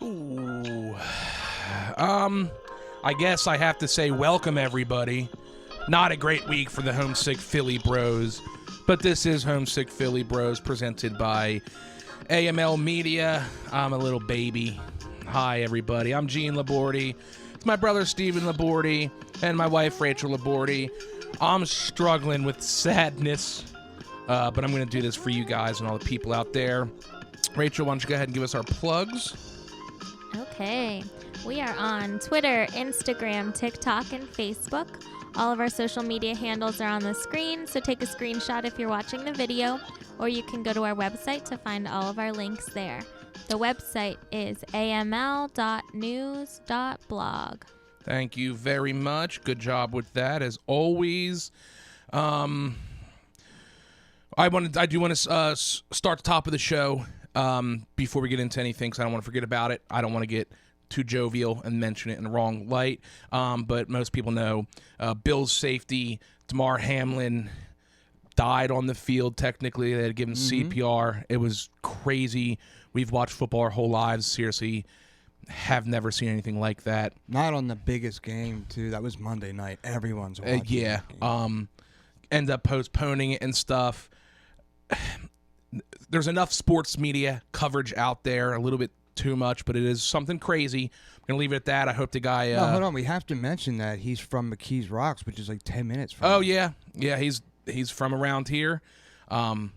Ooh. I guess I have to say welcome, everybody. Not a great week for the Homesick Philly Bros, but this is Homesick Philly Bros presented by AML Media. I'm a little baby. Hi, everybody. I'm Gene Labordi. It's my brother, Stephen Labordi, and my wife, Rachel Labordi. I'm struggling with sadness, but I'm going to do this for you guys and all the people out there. Rachel, why don't you go ahead and give us our plugs? Okay. We are on Twitter, Instagram, TikTok, and Facebook. All of our social media handles are on the screen, so take a screenshot if you're watching the video, or you can go to our website to find all of our links there. The website is aml.news.blog. Thank you very much. Good job with that, as always. I do want to start the top of the show before we get into anything, because I don't want to forget about it. I don't want to get too jovial and mention it in the wrong light. But most people know Bill's safety, Damar Hamlin, died on the field. Technically, they had given CPR. It was crazy. We've watched football our whole lives. Seriously, have never seen anything like that. Not on the biggest game, too. That was Monday night. Everyone's watching. Yeah. End up postponing it and stuff. There's enough sports media coverage out there, a little bit too much, but it is something crazy. I'm going to leave it at that. I hope the guy... no, hold on. We have to mention that he's from McKees Rocks, which is like 10 minutes from Oh, us. yeah. Yeah, he's from around here. Did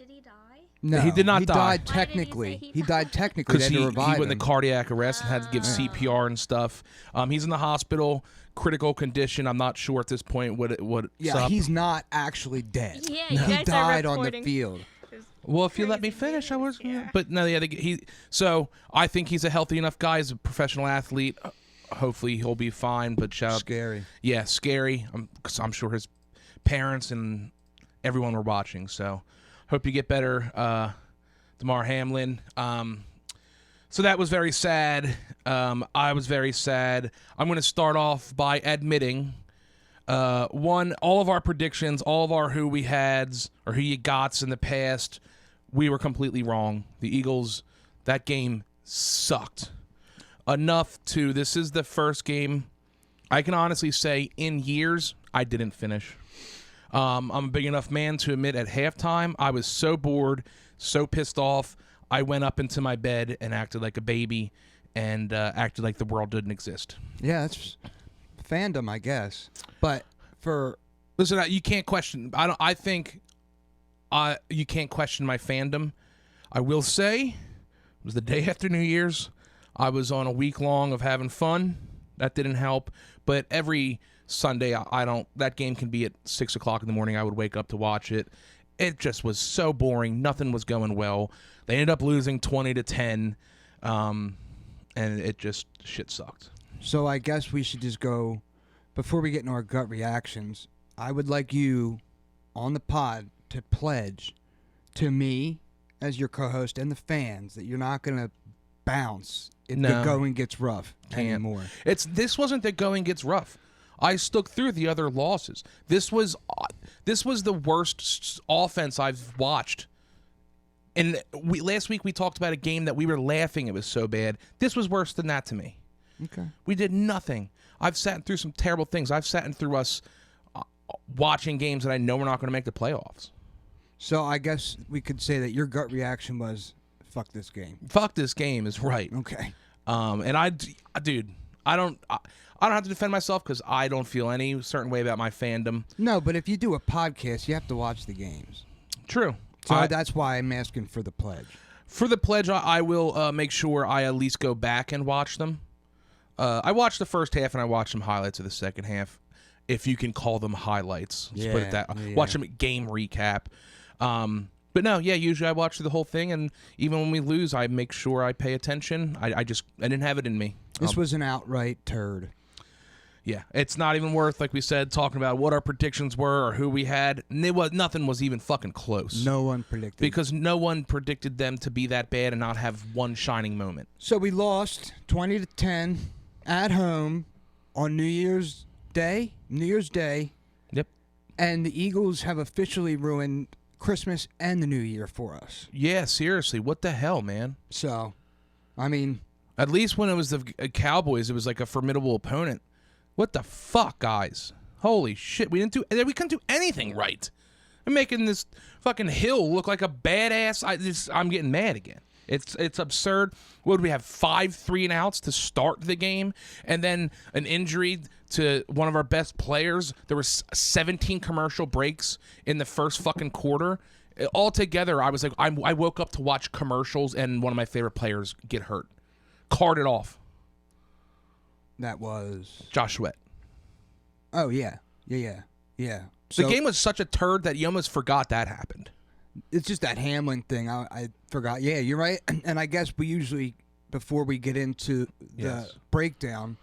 he die? No, He did not die. Died Why did he technically. say He died technically. Because They had he to revive went him. into cardiac arrest and had to give CPR and stuff. He's in the hospital, critical condition. I'm not sure at this point what's Yeah, up. he's not actually dead. Yeah, you He guys are died on the reporting. field. Well, if you let me Crazy finish, I was. news here. But no, yeah, so I think he's a healthy enough guy. He's a professional athlete. Hopefully, he'll be fine. But shout out, Scary. yeah, scary. I'm sure his parents and everyone were watching. So, hope you get better, Damar Hamlin. So that was very sad. I was very sad. I'm going to start off by admitting. One, all of our predictions, all of our who we hads or who you gots in the past, we were completely wrong. The Eagles, that game sucked. Enough to, this is the first game, I can honestly say, in years, I didn't finish. I'm a big enough man to admit at halftime, I was so bored, so pissed off, I went up into my bed and acted like a baby and acted like the world didn't exist. Yeah, that's fandom, I guess. But for... Listen, you can't question. I think you can't question my fandom. I will say, it was the day after New Year's. I was on a week long of having fun. That didn't help. But every Sunday, I don't. That game can be at 6 o'clock in the morning. I would wake up to watch it. It just was so boring. Nothing was going well. They ended up losing 20-10, and it just shit sucked. So I guess we should just go, before we get into our gut reactions, I would like you on the pod to pledge to me as your co-host and the fans that you're not going to bounce if the going gets rough anymore. This wasn't the going gets rough. I stuck through the other losses. This was the worst offense I've watched. And last week we talked about a game that we were laughing it was so bad. This was worse than that to me. Okay. We did nothing. I've sat through some terrible things. I've sat through us watching games that I know we're not going to make the playoffs. So I guess we could say that your gut reaction was, fuck this game. Fuck this game is right. Okay. And dude, I don't have to defend myself because I don't feel any certain way about my fandom. No, but if you do a podcast, you have to watch the games. True. So that's why I'm asking for the pledge. For the pledge, I will make sure I at least go back and watch them. I watched the first half and I watched some highlights of the second half, if you can call them highlights. Let's put it that. Yeah. Watch them game recap. But no, yeah, usually I watch through the whole thing, and even when we lose, I make sure I pay attention. I didn't have it in me. This was an outright turd. Yeah, it's not even worth, like we said, talking about what our predictions were or who we had. Nothing was even fucking close. No one predicted. Because no one predicted them to be that bad and not have one shining moment. So we lost 20-10 at home on New Year's Day. Yep. And the Eagles have officially ruined Christmas and the New Year for us. Yeah, seriously, what the hell, man? So I mean, at least when it was the Cowboys, it was like a formidable opponent. What the fuck, guys? Holy shit, we couldn't do anything right. I'm making this fucking Hill look like a badass. I'm getting mad again. It's absurd. What did we have? 5 3-and-outs to start the game, and then an injury to one of our best players. There was 17 commercial breaks in the first fucking quarter. Altogether, I was like, I woke up to watch commercials, and one of my favorite players get hurt, carted off. that was. Josh Sweat. Oh yeah. The So game was such a turd that you almost forgot that happened. it's just that Hamlin thing. I forgot. Yeah, you're right. And I guess we usually, before we get into the Yes. breakdown,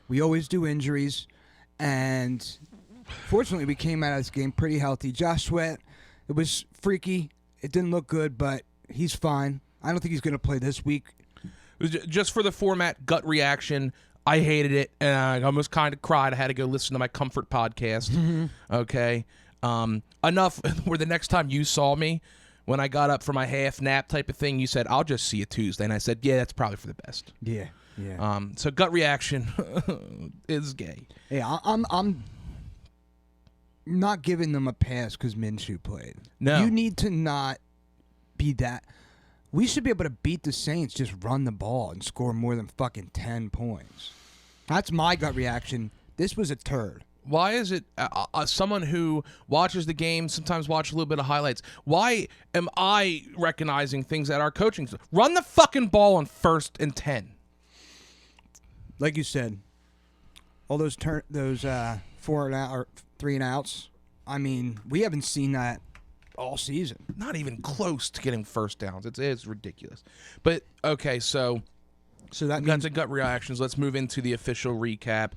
we always do injuries. And fortunately, we came out of this game pretty healthy. Josh Sweat, it was freaky. It didn't look good, but he's fine. I don't think he's going to play this week. It was just for the format, gut reaction. I hated it, and I almost kind of cried. I had to go listen to my comfort podcast. Okay, enough. Where the next time you saw me, when I got up for my half nap type of thing, you said, "I'll just see you Tuesday," and I said, "Yeah, that's probably for the best." Yeah. So gut reaction is gay. Yeah, I'm not giving them a pass because Minshew played. No. You need to not be that. We should be able to beat the Saints, just run the ball and score more than fucking 10 points. That's my gut reaction. This was a turd. Why is it someone who watches the game, sometimes watch a little bit of highlights, why am I recognizing things that our coaching run the fucking ball on 1st and 10? Like you said, all those 4 and out or 3-and-outs. I mean, we haven't seen that all season. Not even close to getting first downs. It's ridiculous. But okay, so that that's a gut reactions. Let's move into the official recap.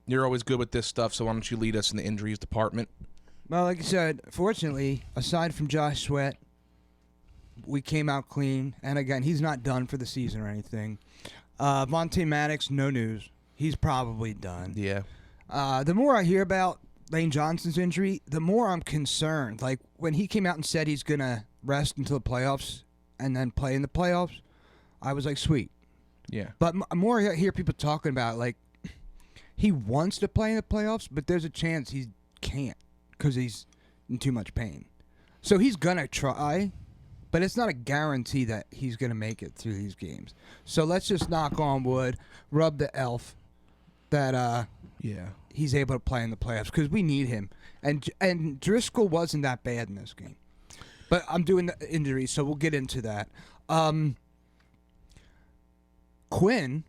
You're always good with this stuff, so why don't you lead us in the injuries department? Well, like I said, fortunately, aside from Josh Sweat, we came out clean. And again, he's not done for the season or anything. Vontae Maddox, no news. He's probably done. Yeah. The more I hear about Lane Johnson's injury, the more I'm concerned. Like, when he came out and said he's going to rest until the playoffs and then play in the playoffs, I was like, sweet. Yeah. But more I hear people talking about, like, he wants to play in the playoffs, but there's a chance he can't because he's in too much pain. So he's going to try, but it's not a guarantee that he's going to make it through these games. So let's just knock on wood, rub the elf that Yeah. he's able to play in the playoffs because we need him. And Driscoll wasn't that bad in this game. But I'm doing the injuries, so we'll get into that. Quinn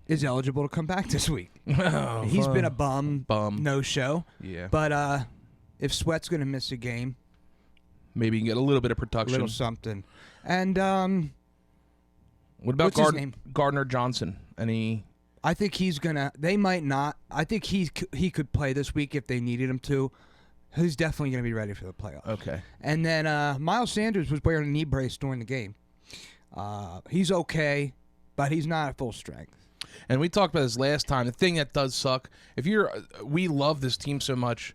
is eligible to come back this week. Oh, He's been a bum, Bum. no show. Yeah. But if Sweat's going to miss a game, Maybe you can get a little bit of a production. little something. And What about what's his name? Gardner Johnson? Any? I think he's going to – they might not. I think he could play this week if they needed him to. He's definitely going to be ready for the playoffs. Okay. And then Miles Sanders was wearing a knee brace during the game. He's okay, but he's not at full strength. And we talked about this last time. The thing that does suck, we love this team so much.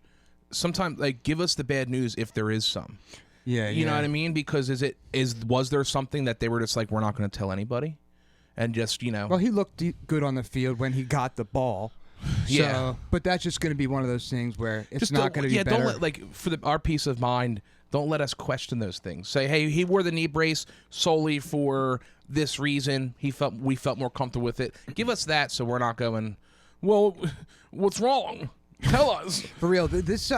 Sometimes, like, give us the bad news if there is some. Yeah, You know what I mean? Because was there something that they were just like, we're not going to tell anybody, and just Well, he looked good on the field when he got the ball. Yeah. So, but that's just going to be one of those things where it's just not going to be better. Don't let, like, for our peace of mind. Don't let us question those things. Say, hey, he wore the knee brace solely for this reason. We felt more comfortable with it. Give us that, so we're not going, well, what's wrong? Tell us. For real, this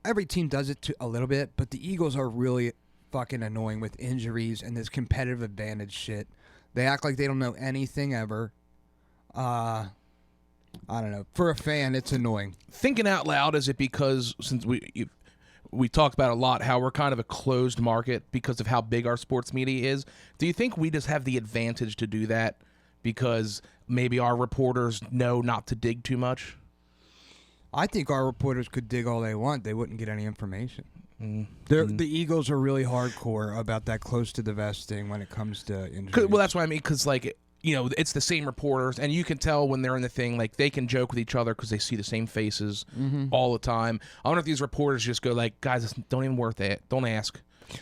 every team does it a little bit, but the Eagles are really fucking annoying with injuries and this competitive advantage shit. They act like they don't know anything ever. I don't know. For a fan, it's annoying. Thinking out loud, is it because since we talked about a lot how we're kind of a closed market because of how big our sports media is, do you think we just have the advantage to do that because maybe our reporters know not to dig too much? I think our reporters could dig all they want. They wouldn't get any information. The Eagles are really hardcore about that close to the vest thing when it comes to injuries. Well, that's what I mean, because, like, you know, it's the same reporters, and you can tell when they're in the thing, like, they can joke with each other because they see the same faces all the time. I wonder if these reporters just go, like, guys, it's don't even worth it. Don't ask.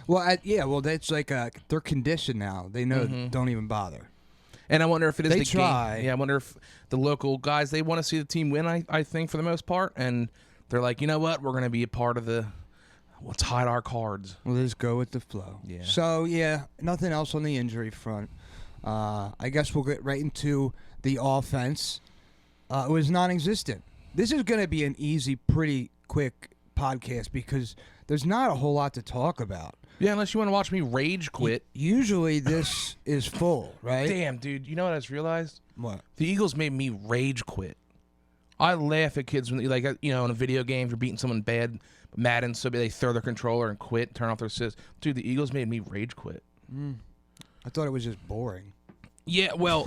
Well, that's like they're conditioned now. They know don't even bother. And I wonder if it is They the try. game. Yeah, I wonder if the local guys, they want to see the team win, I think, for the most part. And they're like, you know what? We're going to be a part of let's hide our cards. We'll just go with the flow. Yeah. So, nothing else on the injury front. I guess we'll get right into the offense. It was non-existent. This is going to be an easy, pretty quick podcast because there's not a whole lot to talk about. Yeah, unless you want to watch me rage quit. Usually this is full, right? Damn, dude. You know what I just realized? What? The Eagles made me rage quit. I laugh at kids when, like, in a video game, if you're beating someone bad, Madden, so they throw their controller and quit, turn off their system. Dude, the Eagles made me rage quit. I thought it was just boring. Yeah, well,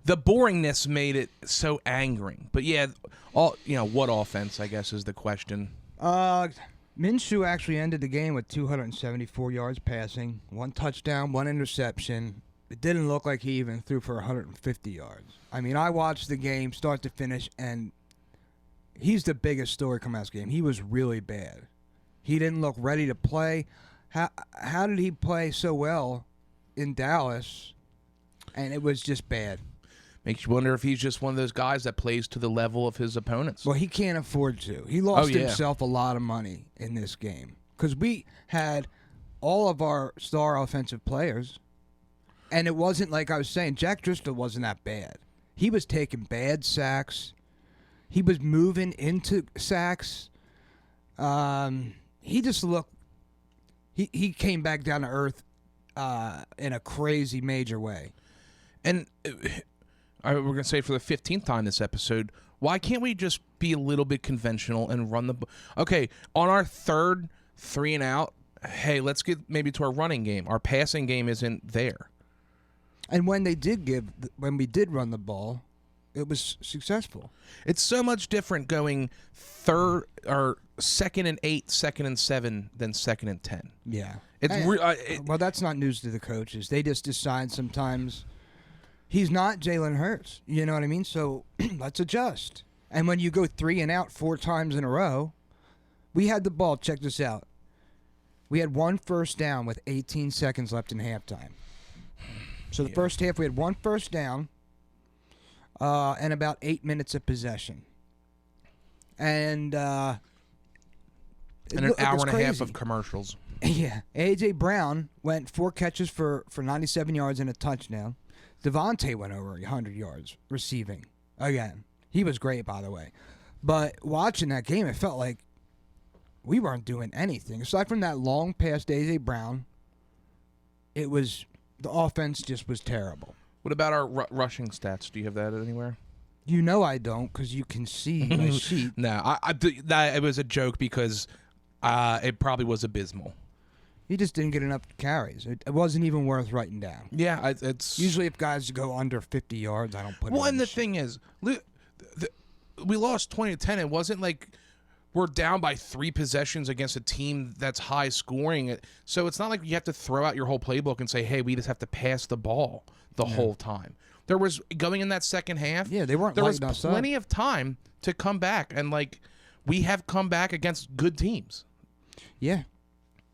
the boringness made it so angering. But yeah, what offense, I guess, is the question. Minshew actually ended the game with 274 yards passing, 1 touchdown, 1 interception. It didn't look like he even threw for 150 yards. I mean, I watched the game start to finish, and he's the biggest story coming out of this game. He was really bad. He didn't look ready to play. How did he play so well in Dallas? And it was just bad. Makes you wonder if he's just one of those guys that plays to the level of his opponents. Well, he can't afford to. He lost himself a lot of money in this game because we had all of our star offensive players, and it wasn't like I was saying, Jack Driscoll wasn't that bad. He was taking bad sacks. He was moving into sacks. He just looked – he came back down to earth in a crazy major way. And we're going to say for the 15th time this episode, why can't we just be a little bit conventional and run the okay, on our third 3 and out, hey, let's get maybe to our running game. Our passing game isn't there. And when we did run the ball, it was successful. It's so much different going third or 2nd and 8, 2nd and 7 than 2nd and 10. Yeah. Well, that's not news to the coaches. They just decide sometimes he's not Jalen Hurts. You know what I mean? So let's adjust. And when you go 3 and out 4 times in a row, we had the ball. Check this out. We had 1 first down with 18 seconds left in halftime. So the first half, we had 1 first down and about 8 minutes of possession. And an hour and a half of commercials. Yeah. A.J. Brown went 4 catches for 97 yards and a touchdown. Devontae went over 100 yards receiving. Again, he was great, by the way. But watching that game, it felt like we weren't doing anything. Aside from that long pass to A.J. Brown, the offense just was terrible. What about our rushing stats? Do you have that anywhere? You know I don't, because you can see my sheet. No, it was a joke because it probably was abysmal. He just didn't get enough carries. It wasn't even worth writing down. Yeah, it's usually if guys go under 50 yards, I don't put it. Well, and the thing is, we lost 20-10. It wasn't like we're down by 3 possessions against a team that's high scoring. So it's not like you have to throw out your whole playbook and say, hey, we just have to pass the ball the whole time. There was, going in that second half, they weren't. There was plenty of time to come back, and we have come back against good teams. Yeah.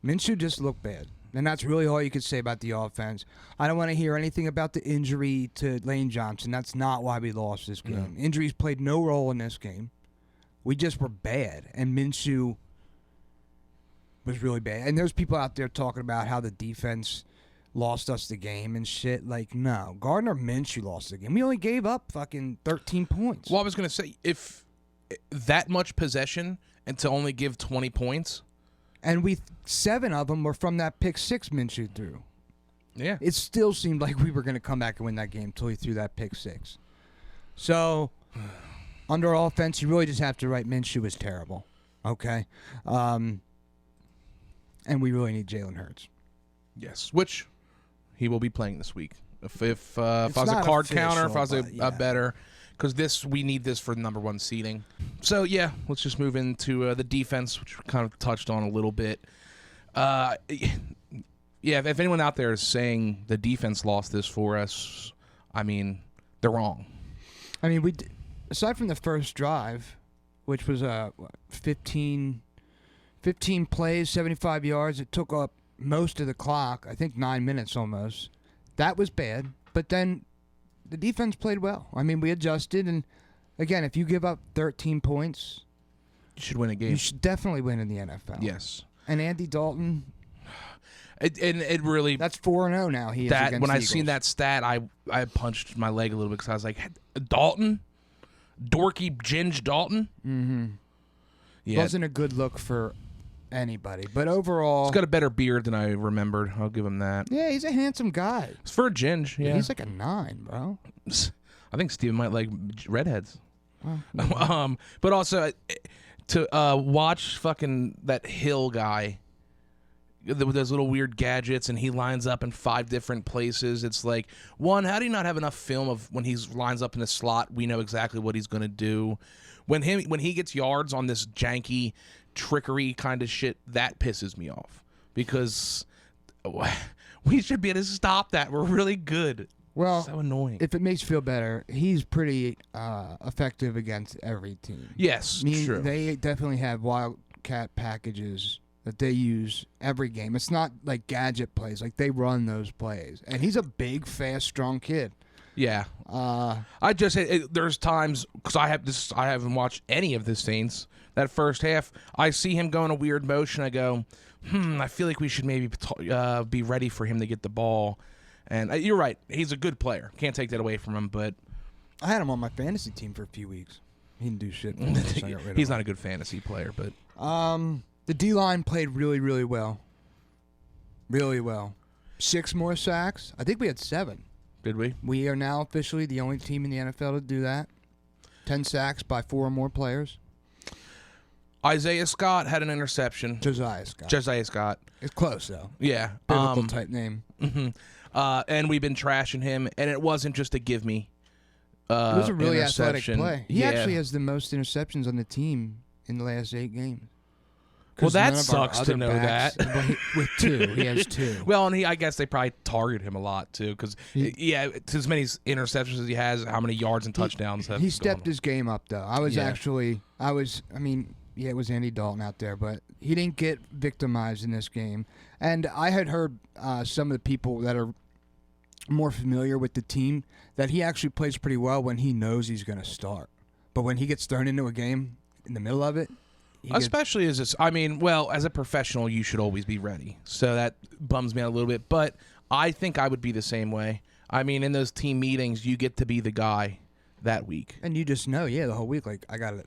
Minshew just looked bad, and that's really all you could say about the offense. I don't want to hear anything about the injury to Lane Johnson. That's not why we lost this game. No. Injuries played no role in this game. We just were bad, and Minshew was really bad. And there's people out there talking about how the defense lost us the game and shit. Like, no. Gardner Minshew lost the game. We only gave up fucking 13 points. Well, I was going to say, if that much possession and to only give 20 points... And 7 of them were from that pick 6 Minshew threw. Yeah. It still seemed like we were going to come back and win that game until he threw that pick 6. So, under offense, you really just have to write Minshew is terrible. Okay? And we really need Jalen Hurts. Yes, which he will be playing this week. If I was a card counter, if I was a better... Because we need this for number 1 seeding. So, yeah, let's just move into the defense, which we kind of touched on a little bit. If anyone out there is saying the defense lost this for us, I mean, they're wrong. I mean, aside from the first drive, which was 15 plays, 75 yards, it took up most of the clock. I think 9 minutes almost. That was bad. But then the defense played well. I mean, we adjusted. And, again, if you give up 13 points, You should win a game. you should definitely win in the NFL. Yes. And Andy Dalton, It really that's 4-0 now. He is against when the I seen Eagles. that stat, I punched my leg a little bit because I was like, Dalton, dorky Ginge Dalton. Mm-hmm. Yeah, Wasn't a good look for anybody. But overall, he's got a better beard than I remembered. I'll give him that. yeah, he's a handsome guy. It's for a Ginge. Yeah, He's like a 9, bro. I think Steven might like redheads. Well, yeah. But also to watch fucking that Hill guy with those little weird gadgets, and he lines up in 5 different places. It's like, one, how do you not have enough film of when he lines up in a slot? We know exactly what he's gonna do. When he gets yards on this janky trickery kind of shit, that pisses me off because we should be able to stop that. We're really good. Well, So annoying. if it makes you feel better, he's pretty effective against every team. Yes, true. They definitely have wildcat packages that they use every game. It's not like gadget plays. Like, they run those plays. And he's a big, fast, strong kid. Yeah. I just there's times because I haven't watched any of the Saints. That first half, I see him going a weird motion. I go, I feel like we should maybe be ready for him to get the ball. And you're right, he's a good player. Can't take that away from him. But I had him on my fantasy team for a few weeks. He didn't do shit for me, so I got rid of he's him. not a good fantasy player. But The D-line played really, really well. Really well. 6 more sacks. I think we had 7. did we? We are now officially the only team in the NFL to do that. 10 sacks by 4 or more players. Isaiah Scott had an interception. Josiah Scott. Josiah Scott. It's close, though. Yeah. Biblical type name. Mhm. And we've been trashing him, and it wasn't just a give me. It was a really athletic interception. play. He Yeah. actually has the most interceptions on the team in the last 8 games. Well, 'Cause that none of our sucks to other know backs- that. well, with 2. He has 2. Well, and I guess they probably target him a lot too, because it's as many interceptions as he has, how many yards and touchdowns have He gone. stepped his game up, though. I mean, yeah, it was Andy Dalton out there, but he didn't get victimized in this game. And I had heard some of the people that are more familiar with the team that he actually plays pretty well when he knows he's going to start. But when he gets thrown into a game in the middle of it, Especially as it's, as a professional, you should always be ready. So that bums me out a little bit. But I think I would be the same way. I mean, in those team meetings, you get to be the guy that week. and you just know, the whole week, like, I got to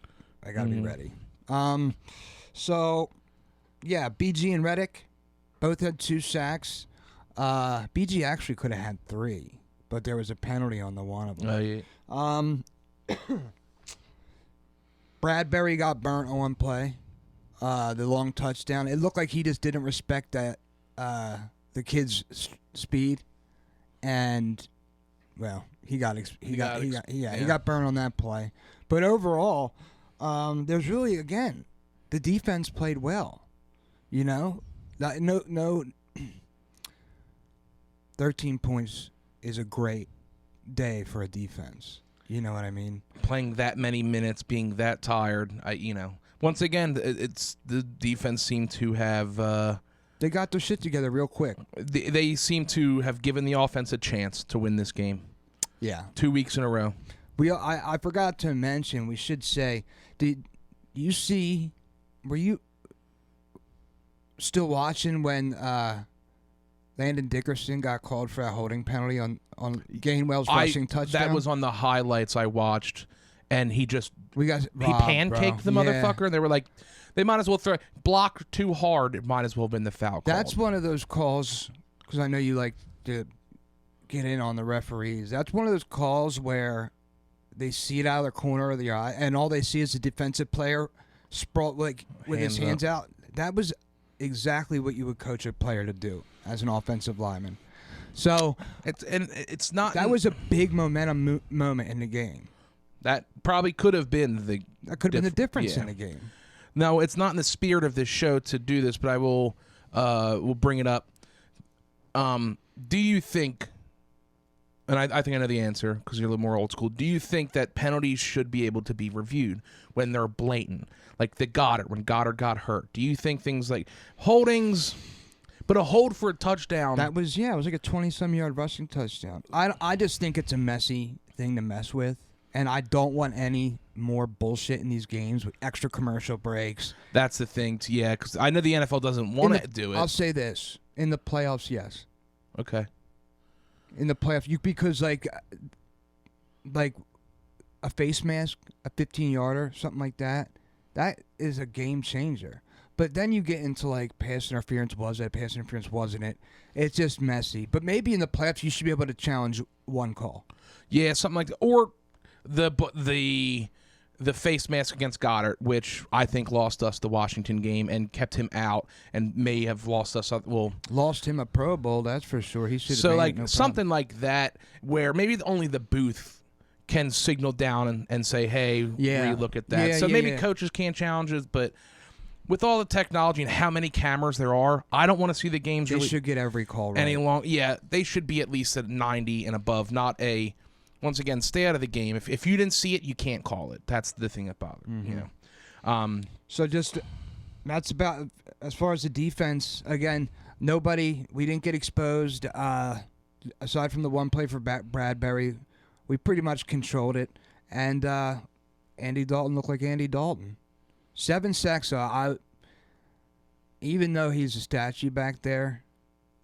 be ready. So, yeah, BG and Reddick both had 2 sacks. BG actually could have had 3, but there was a penalty on the one of them. Yeah. Bradbury got burnt on one play. The long touchdown. It looked like he just didn't respect that the kid's speed, and well, he got burned on that play. But overall, there's really, again, the defense played well. No 13 points is a great day for a defense. You know what I mean? Playing that many minutes, being that tired, once again, it's the defense seemed to have. They got their shit together real quick. They seem to have given the offense a chance to win this game. Yeah. 2 weeks in a row. I forgot to mention, we should say, were you still watching when Landon Dickerson got called for a holding penalty on Gainwell's rushing touchdown? That was on the highlights I watched, and he robbed, pancaked the bro. motherfucker. And they were like, they might as well block too hard. It might as well have been the foul call. That's one of those calls, because I know you like to get in on the referees. That's one of those calls where they see it out of their corner of their eye, and all they see is a defensive player sprawl with his hands out. That was exactly what you would coach a player to do as an offensive lineman. So it's not. That was a big momentum moment in the game. That probably could have been the. That could have been the difference in the game. No, it's not in the spirit of this show to do this, but I will bring it up. Do you think, and I think I know the answer because you're a little more old school, do you think that penalties should be able to be reviewed when they're blatant? Like when Goddard got hurt. Do you think things like holdings, But a hold for a touchdown. That was it was like a 20-some yard rushing touchdown. I just think it's a messy thing to mess with, and I don't want any more bullshit in these games with extra commercial breaks. That's the thing, because I know the NFL doesn't want to do it. I'll say this: in the playoffs, yes. Okay. In the playoffs, because like a face mask, a 15-yarder, something like that, that is a game changer. But then you get into like pass interference, was it? Pass interference, wasn't it? It's just messy. But maybe in the playoffs, you should be able to challenge one call. Yeah, something like that. Or the face mask against Goddard, which I think lost us the Washington game and kept him out, and may have lost us. Lost him a Pro Bowl, that's for sure. He should. So like something like that, where maybe only the booth can signal down and say, "Hey, relook at that." So maybe coaches can't challenge it, but with all the technology and how many cameras there are, I don't want to see the games. They should get every call right. Any long, they should be at least at 90 and above, not a. Once again, stay out of the game. If you didn't see it, you can't call it. That's the thing that bothers me. So just that's about as far as the defense. Again, we didn't get exposed. Aside from the one play for Bradbury, we pretty much controlled it. And Andy Dalton looked like Andy Dalton. 7 sacks. Even though he's a statue back there,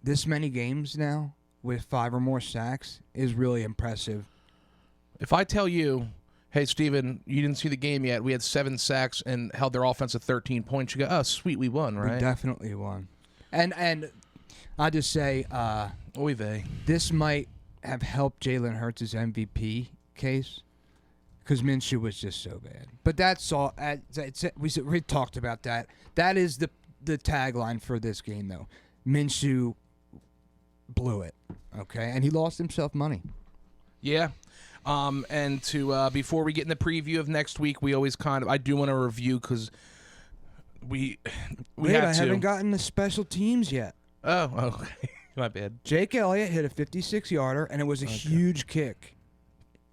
this many games now with 5 or more sacks is really impressive. If I tell you, hey, Steven, you didn't see the game yet, we had 7 sacks and held their offense at 13 points, you go, oh, sweet, we won, right? We definitely won. And I just say this might have helped Jalen Hurts' MVP case because Minshew was just so bad. But that's all. We talked about that. That is the tagline for this game, though. Minshew blew it, okay? And he lost himself money. Yeah. And before we get in the preview of next week, we always I do want to review because we I haven't gotten the special teams yet. Oh, okay. My bad. Jake Elliott hit a 56-yarder, and it was a huge kick.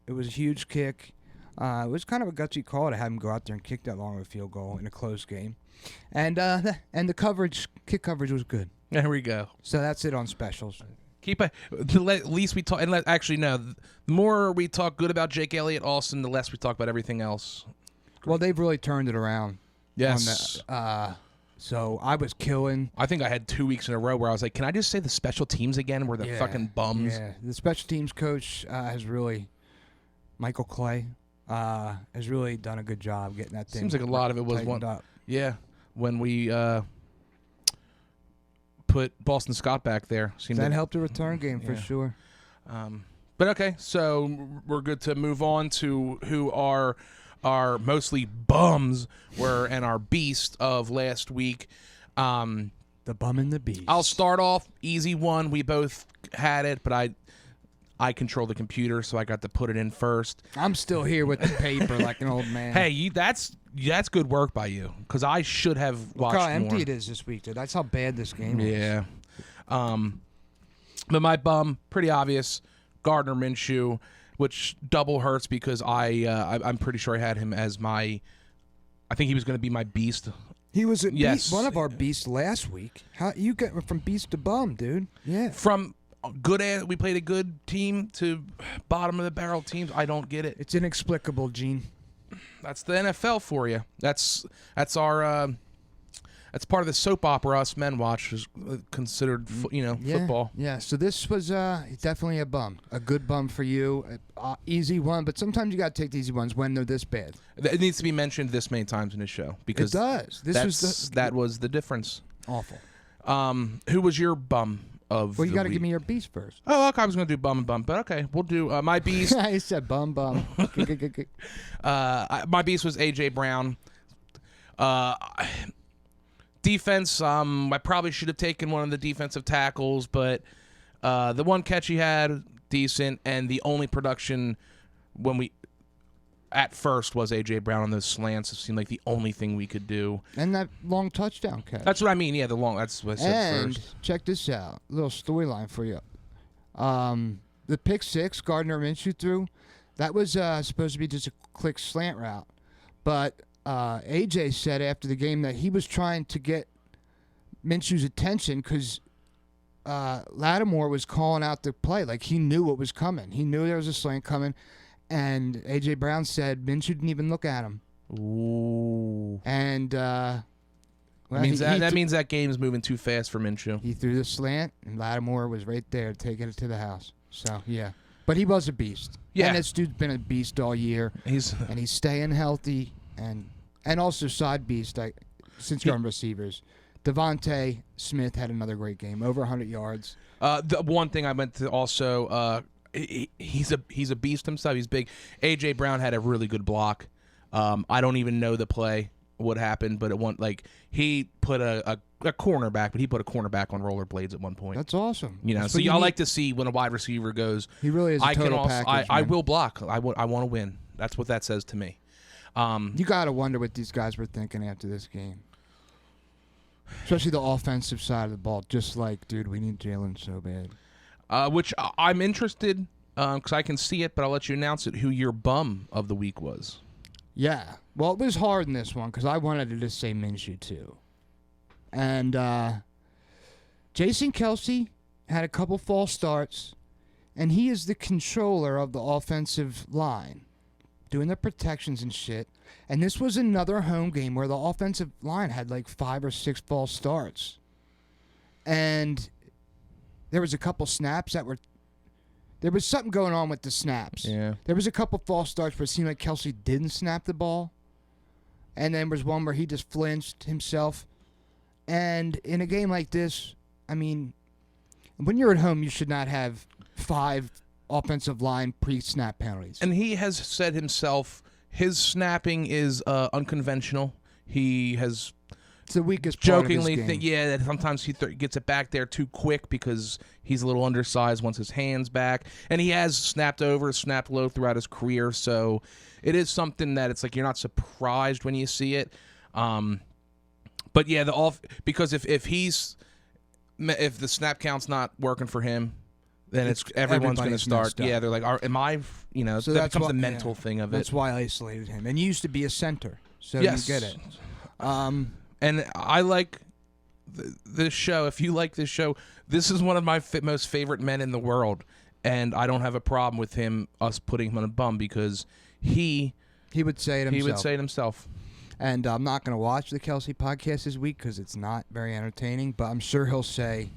It was a huge kick. It was kind of a gutsy call to have him go out there and kick that long of a field goal in a close game. And the kick coverage was good. There we go. So that's it on specials. At least we talk. And actually, no. The more we talk good about Jake Elliott, Austin, the less we talk about everything else. Well, they've really turned it around. Yes. So I was killing. I think I had 2 weeks in a row where I was like, "Can I just say the special teams again? We're the fucking bums." Yeah, the special teams coach Michael Clay, has really done a good job getting that thing. Seems like a lot of it was one. Up. Yeah, when we put Boston Scott back there, that helped the return game for sure. But okay, so we're good to move on to who are our mostly bums were and our beast of last week. The bum and the beast. I'll start off easy one. We both had it, but I control the computer, so I got to put it in first. I'm still here with the paper like an old man. Hey, that's good work by you, because I should have watched Look how more. empty it is this week, dude. That's how bad this game is. Yeah. But my bum, pretty obvious, Gardner Minshew, which double hurts because I'm pretty sure I had him as I think he was going to be my beast. He was one of our beasts last week. How you get from beast to bum, dude? Yeah. From we played a good team to bottom of the barrel teams. I don't get it. It's inexplicable, Gene. That's the NFL for you. That's our that's part of the soap opera us men watch is considered football. Yeah. So this was definitely a bum, a good bum for you, easy one. But sometimes you got to take the easy ones when they're this bad. It needs to be mentioned this many times in this show because it does. That was the difference. Awful. Who was your bum? Well, you got to give me your beast first. Oh, okay. I was going to do bum and bum, but okay, we'll do my beast. I said bum. My beast was AJ Brown. Defense. I probably should have taken one of the defensive tackles, but the one catch he had decent, and the only production at first was AJ Brown on those slants. It seemed like the only thing we could do. And that long touchdown catch. That's what I mean. Yeah, that's what I said and first. Check this out. A little storyline for you. The pick six Gardner Minshew threw, that was supposed to be just a quick slant route. But AJ said after the game that he was trying to get Minshew's attention because Lattimore was calling out the play. Like, he knew what was coming. He knew there was a slant coming. And A.J. Brown said Minshew didn't even look at him. Ooh. And that means that game's moving too fast for Minshew. he threw the slant, and Lattimore was right there taking it to the house. So, yeah. But he was a beast. Yeah. And this dude's been a beast all year. He's And he's staying healthy. And also side beast, since you're on receivers. Devontae Smith had another great game. Over 100 yards. the one thing I meant to also he's a beast himself. He's big. A.J. Brown had a really good block. I don't even know the play, what happened, but he put a cornerback, but he put a cornerback on rollerblades at one point. That's awesome. So y'all like to see when a wide receiver goes. He really is a total package. I will block. I want to win. That's what that says to me. You gotta wonder what these guys were thinking after this game, especially the offensive side of the ball. Just like, dude, we need Jalen so bad. Which I'm interested because I can see it, but I'll let you announce it. Who your bum of the week was? Yeah. Well, it was hard in this one because I wanted to just say Minshew too. And Jason Kelsey had a couple false starts, and he is the controller of the offensive line, doing the protections and shit. And this was another home game where the offensive line had like 5 or 6 false starts. And there was a couple snaps that were... There was something going on with the snaps. Yeah. There was a couple false starts where it seemed like Kelsey didn't snap the ball. And then there was one where he just flinched himself. And in a game like this, I mean, when you're at home, you should not have 5 offensive line pre-snap penalties. And he has said himself his snapping is unconventional. He has it's the weakest part jokingly of his game. that sometimes he gets it back there too quick because he's a little undersized, wants his hands back. And he has snapped over, snapped low throughout his career. So it is something that it's like you're not surprised when you see it. But yeah, because if the snap count's not working for him, then everyone's going to start. Yeah, they're like, am I? So that becomes the mental thing of it. That's why I isolated him. And he used to be a center, so yes. You get it. And I like this show. If you like this show, this is one of my most favorite men in the world, and I don't have a problem with us putting him on a bum because he would say it himself. He would say it himself. And I'm not going to watch the Kelsey podcast this week because it's not very entertaining, but I'm sure he'll say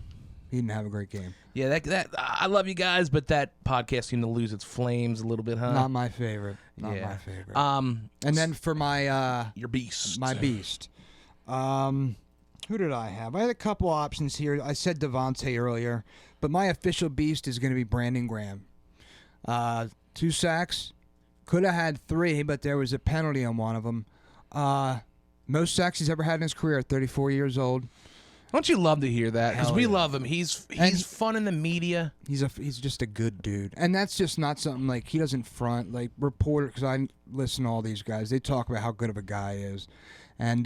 he didn't have a great game. Yeah, that I love you guys, but that podcast seemed to lose its flames a little bit, huh? Not my favorite. Not my favorite. And then for my your beast. My beast. Who did I have? I had a couple options here. I said Devontae earlier, but my official beast is going to be Brandon Graham. 2 sacks. Could have had 3, but there was a penalty on one of them. Most sacks he's ever had in his career at 34 years old. Don't you love to hear that? Because we love him. He's fun in the media. He's just a good dude, and that's just not something like he doesn't front like reporter. Because I listen to all these guys, they talk about how good of a guy he is, and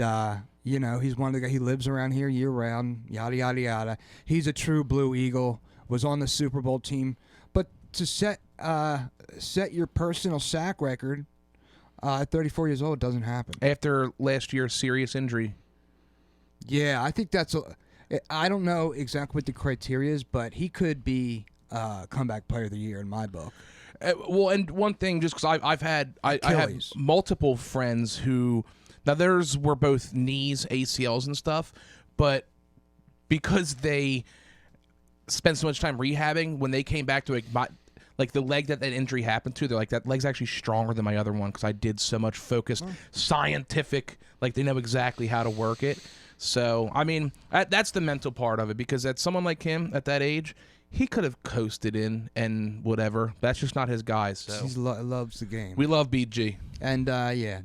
he's one of the guys. He lives around here year round. Yada yada yada. He's a true Blue Eagle. Was on the Super Bowl team, but to set your personal sack record at 34 years old doesn't happen. After last year's serious injury. Yeah, I think that's I don't know exactly what the criteria is, but he could be comeback player of the year in my book. Well, and one thing, just because I have multiple friends who, now theirs were both knees, ACLs and stuff, but because they spent so much time rehabbing, when they came back to the leg that injury happened to, they're like, that leg's actually stronger than my other one because I did so much focused, scientific, like they know exactly how to work it. So, I mean, that's the mental part of it because at someone like him at that age, he could have coasted in and whatever. That's just not his guy. So he loves the game. We love BG. And,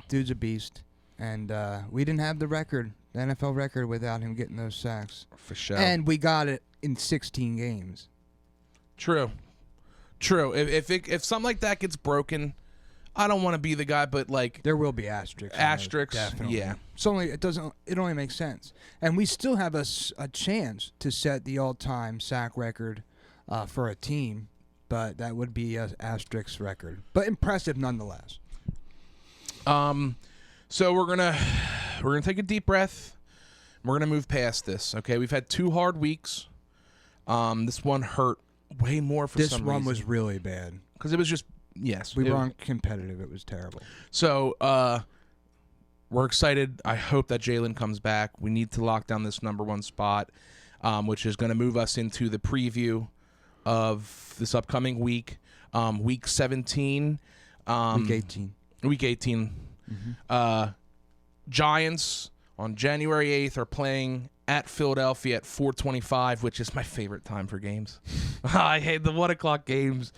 dude's a beast. And we didn't have the NFL record, without him getting those sacks. For sure. And we got it in 16 games. True. If something like that gets broken, I don't want to be the guy, but like there will be asterisks. Definitely. Yeah. It only makes sense, and we still have a chance to set the all-time sack record for a team, but that would be an asterisk record, but impressive nonetheless. So we're gonna take a deep breath. We're gonna move past this. Okay, we've had 2 hard weeks. This one hurt way more for This some one reason. was really bad. Because it was just, yes. We weren't competitive. It was terrible. So, we're excited. I hope that Jalen comes back. We need to lock down this number 1 spot, which is going to move us into the preview of this upcoming week, week 17. Week 18. Week 18. Mm-hmm. Giants on January 8th are playing at Philadelphia at 4:25, which is my favorite time for games. I hate the 1 o'clock games.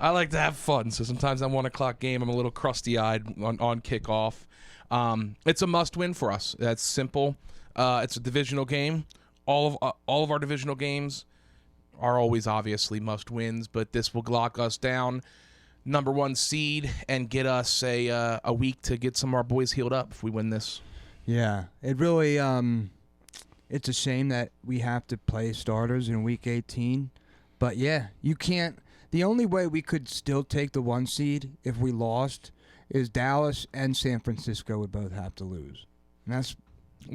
I like to have fun, so sometimes that 1 o'clock game, I'm a little crusty-eyed on kickoff. It's a must-win for us. That's simple. It's a divisional game. All of our divisional games are always obviously must-wins, but this will lock us down, number 1 seed, and get us a week to get some of our boys healed up if we win this. Yeah, it really it's a shame that we have to play starters in week 18, but yeah, you can't. The only way we could still take the 1 seed if we lost is Dallas and San Francisco would both have to lose, and that's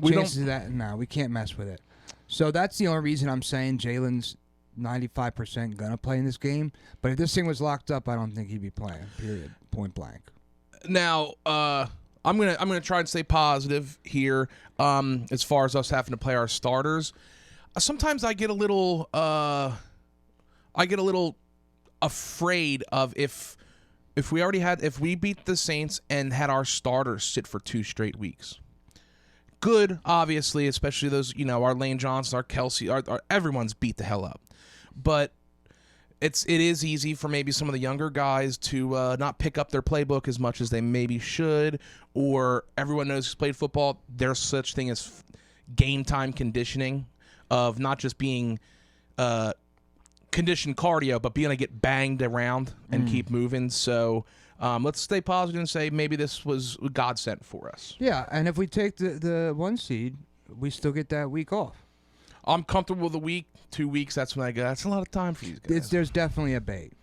chances of that. No, we can't mess with it. So that's the only reason I'm saying Jalen's 95% gonna play in this game. But if this thing was locked up, I don't think he'd be playing. Period. Point blank. Now, I'm gonna try and stay positive here. As far as us having to play our starters, sometimes I get a little afraid of if we beat the Saints and had our starters sit for 2 straight weeks. Good, obviously, especially those, our Lane Johnson, our Kelsey, our everyone's beat the hell up. But it is easy for maybe some of the younger guys to not pick up their playbook as much as they maybe should, or everyone knows who's played football. There's such thing as game time conditioning, of not just being conditioned cardio, but being able to get banged around and keep moving. So let's stay positive and say maybe this was God sent for us. Yeah, and if we take the 1 seed, we still get that week off. I'm comfortable with a week, 2 weeks. That's when I go. That's a lot of time for these guys. There's definitely a debate,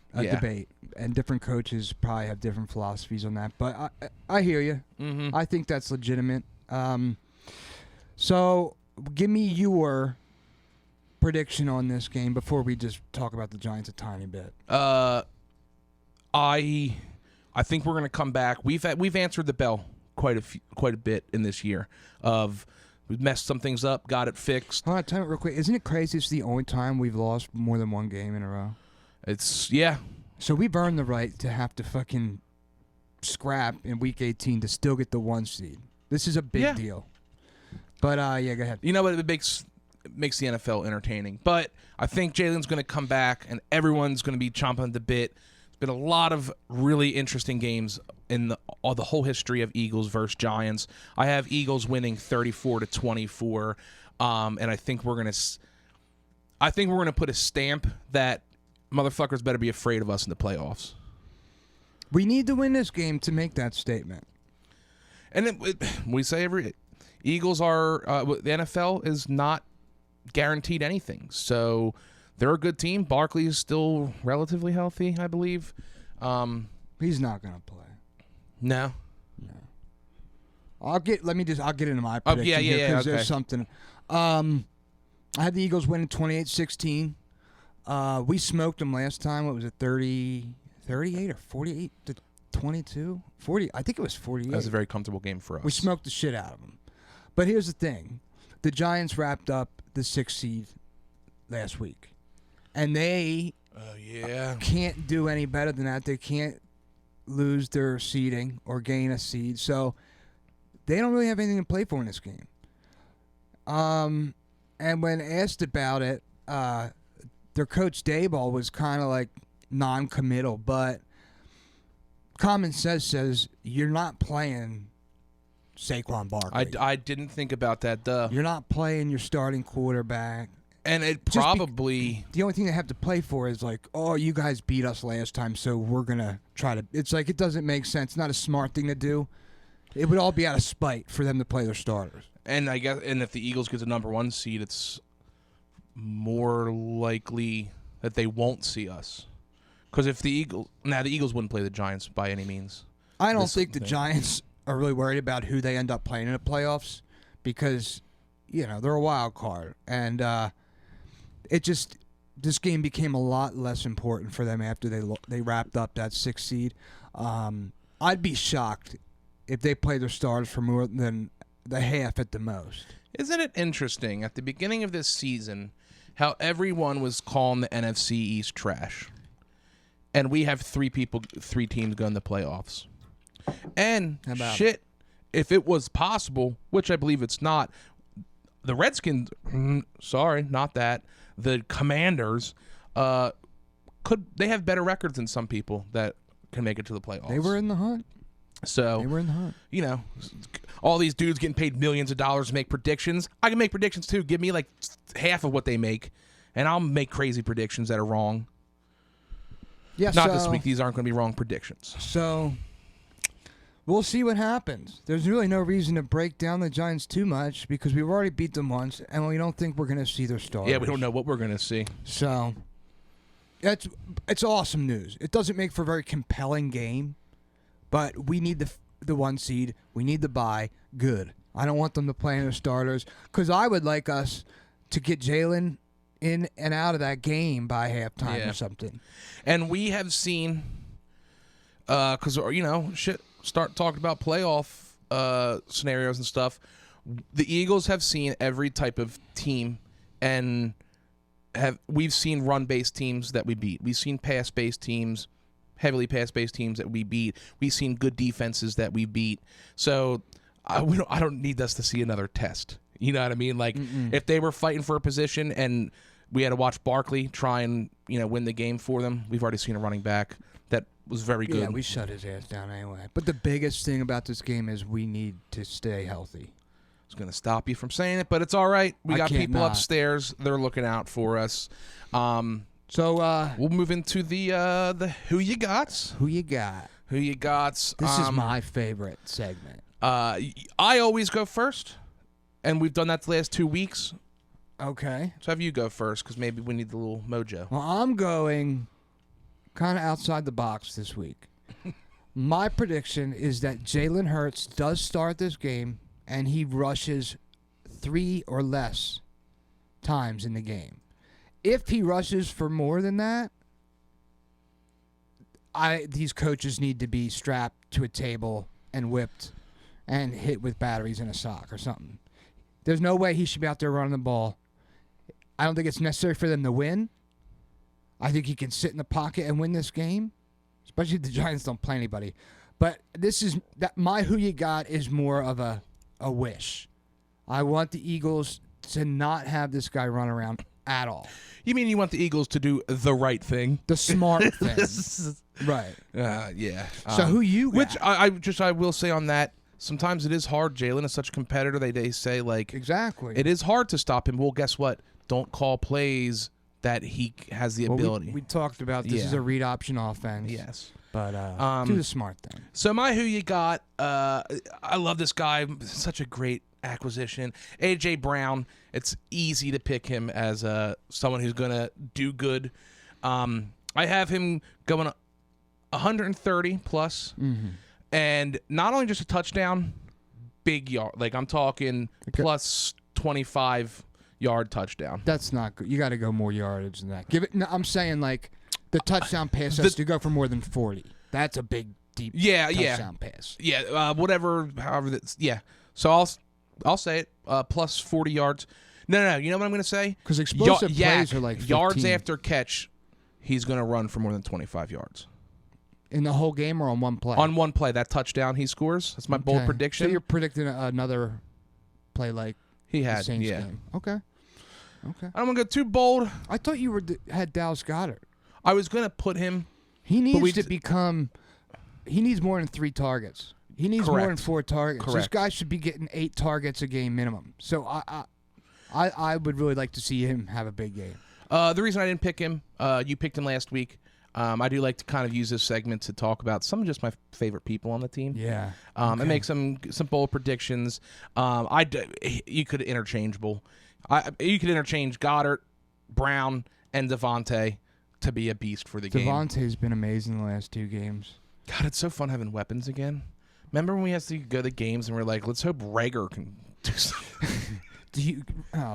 and different coaches probably have different philosophies on that. But I hear you. Mm-hmm. I think that's legitimate. So give me your prediction on this game before we just talk about the Giants a tiny bit. I think we're going to come back. We've answered the bell quite a bit in this year. We've messed some things up, got it fixed. Hold on, time it real quick. Isn't it crazy? It's the only time we've lost more than 1 game in a row. Yeah. So we've earned the right to have to fucking scrap in week 18 to still get the 1 seed. This is a big deal. But yeah, go ahead. You know what? It makes the NFL entertaining. But I think Jalen's going to come back, and everyone's going to be chomping at the bit. Been a lot of really interesting games in the whole history of Eagles versus Giants. I have Eagles winning 34-24, and I think we're gonna put a stamp that motherfuckers better be afraid of us in the playoffs. We need to win this game to make that statement. And we say Eagles are the NFL is not guaranteed anything, so. They're a good team. Barkley is still relatively healthy, I believe. He's not going to play. No. I'll get into my prediction here because there's something. I had the Eagles winning 28-16. We smoked them last time. What was it, 38 or 48 to 22? 40. I think it was 48. That was a very comfortable game for us. We smoked the shit out of them. But here's the thing. The Giants wrapped up the 6th seed last week. And they can't do any better than that. They can't lose their seeding or gain a seed. So they don't really have anything to play for in this game. And when asked about it, their coach Dayball was kind of like non-committal. But common sense says you're not playing Saquon Barkley. I didn't think about that. Duh. You're not playing your starting quarterback. And it probably... the only thing they have to play for is like, oh, you guys beat us last time, so we're going to try to... It's like, it doesn't make sense. It's not a smart thing to do. It would all be out of spite for them to play their starters. And I guess, and if the Eagles get the number 1 seed, it's more likely that they won't see us. Because if the Eagles... the Eagles wouldn't play the Giants by any means. I don't think the Giants are really worried about who they end up playing in the playoffs because, they're a wild card. And... this game became a lot less important for them after they wrapped up that 6th seed. I'd be shocked if they play their starters for more than the half at the most. Isn't it interesting at the beginning of this season how everyone was calling the NFC East trash, and we have 3 teams going to the playoffs, and shit, if it was possible, which I believe it's not, the Redskins, the Commanders, they have better records than some people that can make it to the playoffs. They were in the hunt. So they were in the hunt. You know, all these dudes getting paid millions of dollars to make predictions. I can make predictions too. Give me like half of what they make, and I'll make crazy predictions that are wrong. Yeah, Not this week. These aren't going to be wrong predictions. So we'll see what happens. There's really no reason to break down the Giants too much because we've already beat them once, and we don't think we're going to see their starters. Yeah, we don't know what we're going to see. So it's awesome news. It doesn't make for a very compelling game, but we need the 1 seed. We need the bye. Good. I don't want them to play in their starters because I would like us to get Jalen in and out of that game by halftime or something. And we have seen, because, start talking about playoff scenarios and stuff. The Eagles have seen every type of team, and we've seen run-based teams that we beat. We've seen pass-based teams, heavily pass-based teams that we beat. We've seen good defenses that we beat. So I don't need us to see another test. You know what I mean? Like, if they were fighting for a position and we had to watch Barkley try and win the game for them, we've already seen a running back that was very good. Yeah, we shut his ass down anyway. But the biggest thing about this game is we need to stay healthy. I was going to stop you from saying it, but it's all right. We got people upstairs. They're looking out for us. So we'll move into the Who You Gots. Who you got? Who You Gots. This is my favorite segment. I always go first, and we've done that the last 2 weeks. Okay. So have you go first, because maybe we need the little mojo. Well, I'm going kind of outside the box this week. My prediction is that Jalen Hurts does start this game, and he rushes 3 or less times in the game. If he rushes for more than that, these coaches need to be strapped to a table and whipped and hit with batteries in a sock or something. There's no way he should be out there running the ball. I don't think it's necessary for them to win. I think he can sit in the pocket and win this game, especially if the Giants don't play anybody. But my Who You Got is more of a wish. I want the Eagles to not have this guy run around at all. You mean you want the Eagles to do the right thing? The smart thing. Right. Yeah. So who you got? Which I will say on that, sometimes it is hard. Jalen is such a competitor. They say, like... Exactly. It is hard to stop him. Well, guess what? Don't call plays that he has the ability. We talked about this is a read option offense. Yes. But do the smart thing. So my Who You Got, I love this guy. Such a great acquisition. A.J. Brown. It's easy to pick him as someone who's going to do good. I have him going 130 plus. Mm-hmm. And not only just a touchdown, big yard. Like, I'm talking plus 25-yard touchdown. That's not good. You got to go more yardage than that. I'm saying, like, the touchdown pass has to go for more than 40. That's a big, deep touchdown pass. Yeah, whatever, however that's, yeah. So I'll say it, plus 40 yards. No, you know what I'm going to say? Because explosive plays are like 15. Yards after catch, he's going to run for more than 25 yards. In the whole game or on one play? On one play, that touchdown he scores. That's my bold prediction. So you're predicting another play like he had, the Saints game. Okay. I don't want to go too bold. I thought you had Dallas Goedert. I was going to put him. He needs to become. He needs more than 3 targets. He needs more than 4 targets. Correct. This guy should be getting 8 targets a game minimum. So I would really like to see him have a big game. The reason I didn't pick him, you picked him last week. I do like to kind of use this segment to talk about some of just my favorite people on the team. Yeah. And make some bold predictions. You could interchangeable. You could interchange Goddard, Brown, and Devontae to be a beast for the game. Devontae's been amazing the last 2 games. God, it's so fun having weapons again. Remember when we had to go to games and we're like, let's hope Rager can do something.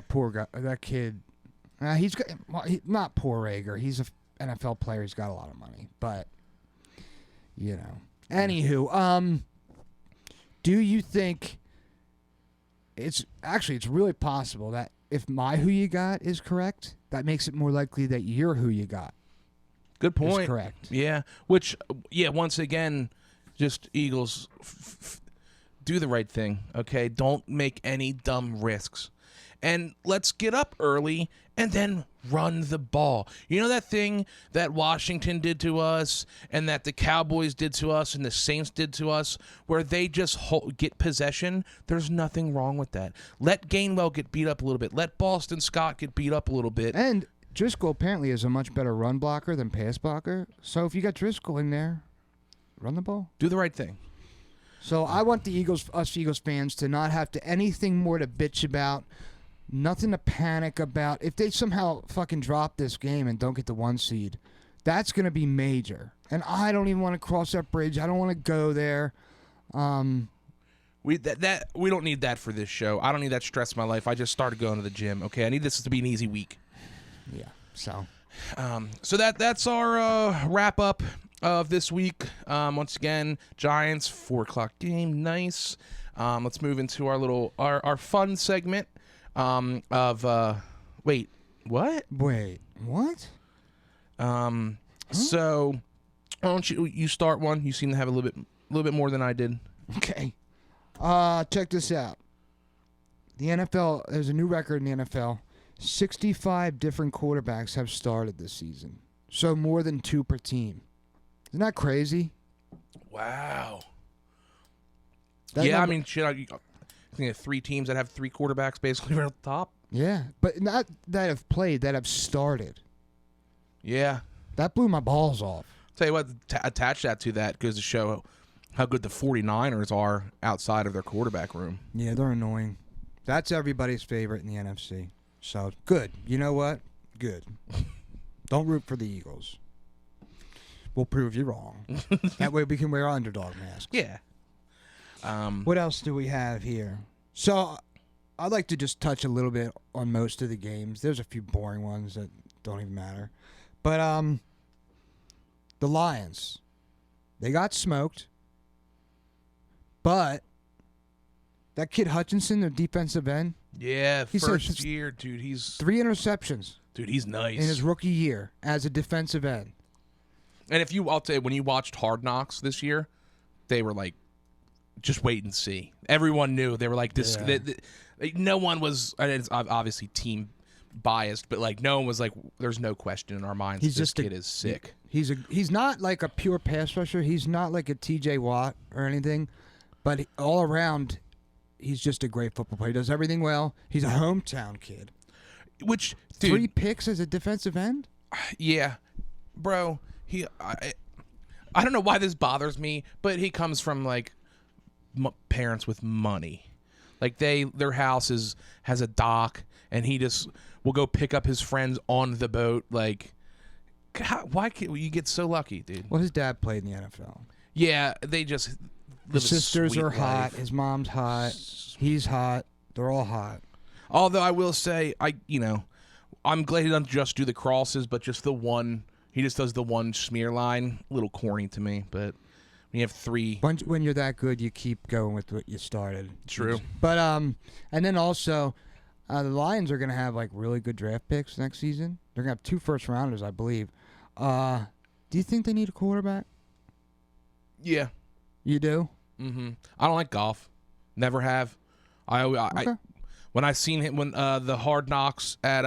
Poor guy. That kid. He's got not poor Rager. He's a NFL player. He's got a lot of money, but you know. Anywho, do you think it's really possible that if my who you got is correct, that makes it more likely that your who you got Good point. is correct? Yeah. Which, once again, just Eagles, do the right thing, okay? Don't make any dumb risks. And let's get up early and then run the ball. You know that thing that Washington did to us and that the Cowboys did to us and the Saints did to us where they just get possession? There's nothing wrong with that. Let Gainwell get beat up a little bit. Let Boston Scott get beat up a little bit. And Driscoll apparently is a much better run blocker than pass blocker. So if you got Driscoll in there, run the ball. Do the right thing. So I want us Eagles fans to not have to anything more to bitch about, nothing to panic about. If they somehow fucking drop this game and don't get the 1 seed, that's going to be major. And I don't even want to cross that bridge. I don't want to go there. We don't need that for this show. I don't need that stress in my life. I just started going to the gym. Okay, I need this to be an easy week. Yeah. So that's our wrap up of this week. Once again, Giants 4:00 game. Nice. Let's move into our fun segment. Wait, what? So why don't you start one? You seem to have a little bit more than I did. Okay. Check this out. The NFL, there's a new record in the NFL. 65 different quarterbacks have started this season. So more than 2 per team. Isn't that crazy? Wow. That I mean, shit. I think of 3 teams that have 3 quarterbacks basically right at the top. Yeah, but not that have played, that have started. Yeah. That blew my balls off. Tell you what, attach that to that goes to show how good the 49ers are outside of their quarterback room. Yeah, they're annoying. That's everybody's favorite in the NFC. So, good. You know what? Good. Don't root for the Eagles. We'll prove you wrong. That way we can wear underdog masks. Yeah. What else do we have here? So, I'd like to just touch a little bit on most of the games. There's a few boring ones that don't even matter. But, the Lions, they got smoked. But that kid Hutchinson, their defensive end. Yeah, He's first year, dude. He's 3 interceptions. Dude, he's nice. In his rookie year as a defensive end. And I'll tell you, when you watched Hard Knocks this year, they were like, just wait and see. Everyone knew. They were like, this. Yeah. No one was, and it's obviously team biased, but like no one was like, there's no question in our minds that this kid is sick. He's not like a pure pass rusher. He's not like a TJ Watt or anything. But all around, he's just a great football player. He does everything well. He's a hometown kid. Which, dude, 3 picks as a defensive end? Yeah. Bro, I don't know why this bothers me, but he comes from, like, parents with money. Like, their house has a dock, and he just will go pick up his friends on the boat. Like, why can't you get so lucky, dude? Well, his dad played in the NFL. Yeah, they just... His sisters are life. hot. His mom's hot. He's hot. They're all hot. Although I will say, I'm glad he doesn't just do the crosses, but just the one. He just does the one smear line. A little corny to me, but when you have 3. When you're that good, you keep going with what you started. True. But and then also, the Lions are going to have like really good draft picks next season. They're going to have 2 first-rounders, I believe. Do you think they need a quarterback? Yeah. You do? Mm-hmm. I don't like golf. Never have. Okay. When I seen him when the Hard Knocks at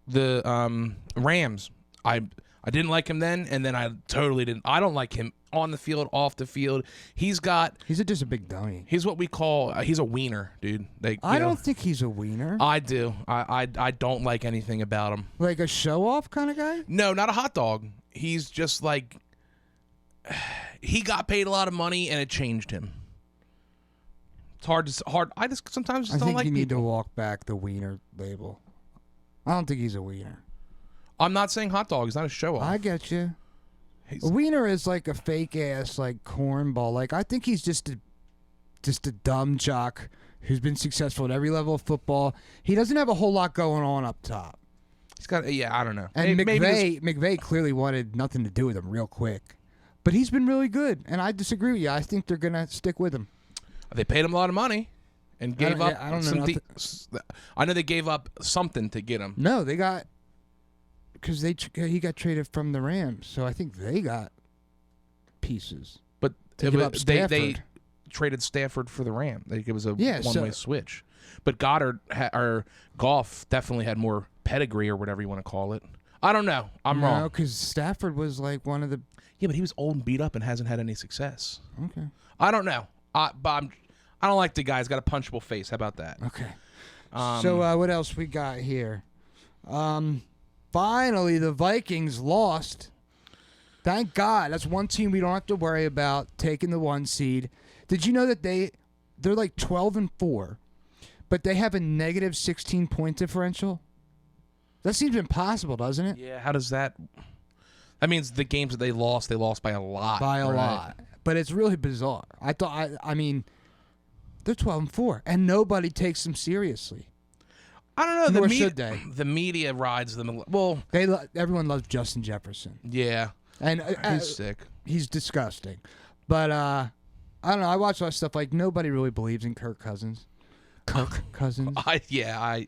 the Rams, I didn't like him then, and then I totally didn't. I don't like him on the field, off the field. He's just a big dummy. He's what we call he's a wiener, dude. Like, I don't think he's a wiener. I do. I don't like anything about him. Like a show off kind of guy? No, not a hot dog. He's just like he got paid a lot of money and it changed him. It's hard. I sometimes don't think like you need to people. walk back the wiener label. I don't think he's a wiener. I'm not saying hot dog. He's not a show off. I get you. A wiener is like a fake ass like cornball. Like I think he's just a dumb jock who's been successful at every level of football. He doesn't have a whole lot going on up top. He's got, I don't know. And Maybe McVay clearly wanted nothing to do with him real quick. But he's been really good, and I disagree with you. I think they're going to stick with him. they paid him a lot of money and gave up. I don't know. I know they gave up something to get him. No, they got because he got traded from the Rams, so I think they got pieces. But they traded Stafford for the Ram. It was a one-way switch. But Goddard or Goff definitely had more pedigree or whatever you want to call it. I don't know. I'm wrong. No, because Stafford was like one of the. Yeah, but he was old and beat up and hasn't had any success. Okay. I don't know. I don't like the guy. He's got a punchable face. How about that? Okay. So what else we got here? Finally, the Vikings lost. Thank God. That's one team we don't have to worry about taking the 1 seed. Did you know that they're like 12-4, but they have a negative 16-point differential? That seems impossible, doesn't it? Yeah. How does that? That means the games that they lost by a lot. By a lot. But it's really bizarre. I mean, they're 12-4, and nobody takes them seriously. I don't know. Nor should they. The media rides them. Well, everyone loves Justin Jefferson. Yeah. And he's sick. He's disgusting. But I don't know. I watch a lot of stuff like nobody really believes in Kirk Cousins. Kirk Cousins. I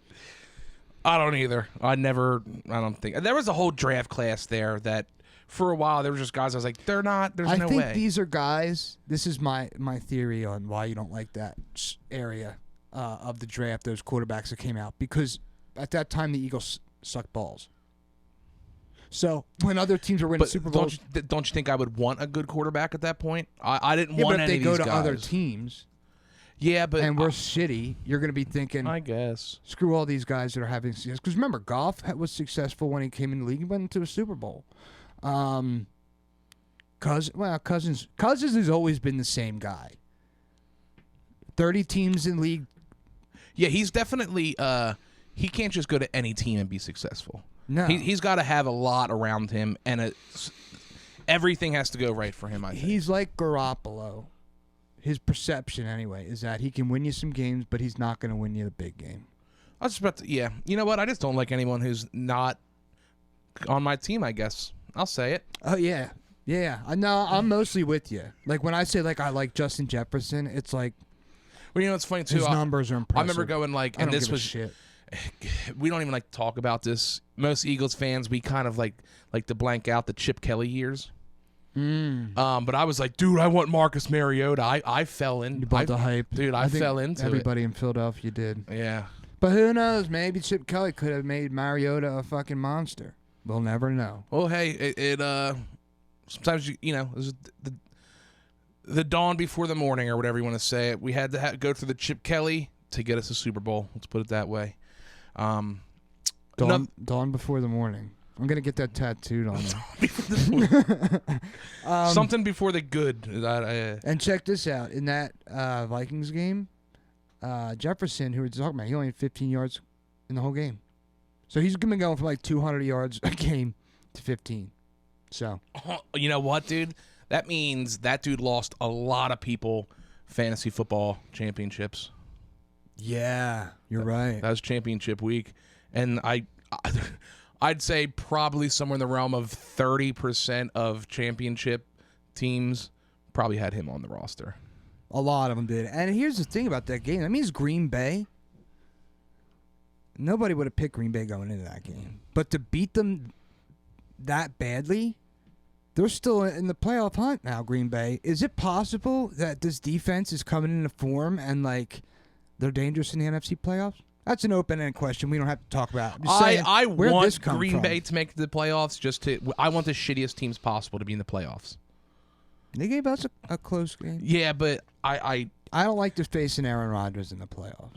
don't either. I don't think. There was a whole draft class there that for a while there were just guys I was like, they're not, there's no way. I think these are guys, this is my theory on why you don't like that area of the draft, those quarterbacks that came out. Because at that time the Eagles sucked balls. So when other teams were winning Super Bowls, don't you think I would want a good quarterback at that point? I didn't want any of these guys. But if they go to other teams, and we're shitty, you're going to be thinking, I guess, screw all these guys that are having success. Because remember, Goff was successful when he came in the league. He went into a Super Bowl. Cousins has always been the same guy. 30 teams in league. Yeah, he's definitely. He can't just go to any team and be successful. No, he's got to have a lot around him, and everything has to go right for him. I think he's like Garoppolo. His perception, anyway, is that he can win you some games, but he's not going to win you the big game. I was just about to, you know what? I just don't like anyone who's not on my team, I guess. I'll say it. Oh, yeah. Yeah. No, I'm mostly with you. Like, when I say, like, I like Justin Jefferson, it's like... Well, you know, it's funny, too. His numbers are impressive. I remember going, like... And this was... shit. We don't even, like, talk about this. Most Eagles fans, we kind of, like to blank out the Chip Kelly years. But I was like, dude, I want Marcus Mariota. I fell in. You bought the hype. Dude, I fell into everybody in Philadelphia did. Yeah. But who knows? Maybe Chip Kelly could have made Mariota a fucking monster. We'll never know. Well, hey, sometimes, you know, the dawn before the morning or whatever you want to say it. We had to go through the Chip Kelly to get us a Super Bowl. Let's put it that way. Dawn before the morning. I'm going to get that tattooed on me. Something before the good. And check this out. In that Vikings game, Jefferson, who we were talking about, he only had 15 yards in the whole game. So he's been going from like 200 yards a game to 15. So, you know what, dude? That means that dude lost a lot of people fantasy football championships. Yeah, you're right. That was championship week. And I'd say probably somewhere in the realm of 30% of championship teams probably had him on the roster. A lot of them did. And here's the thing about that game. That means Green Bay. Nobody would have picked Green Bay going into that game. But to beat them that badly, they're still in the playoff hunt now, Green Bay. Is it possible that this defense is coming into form and, like, they're dangerous in the NFC playoffs? That's an open-ended question. We don't have to talk about it. I want Green Bay to make the playoffs. I want the shittiest teams possible to be in the playoffs. They gave us a close game. Yeah, but I don't like to facing Aaron Rodgers in the playoffs.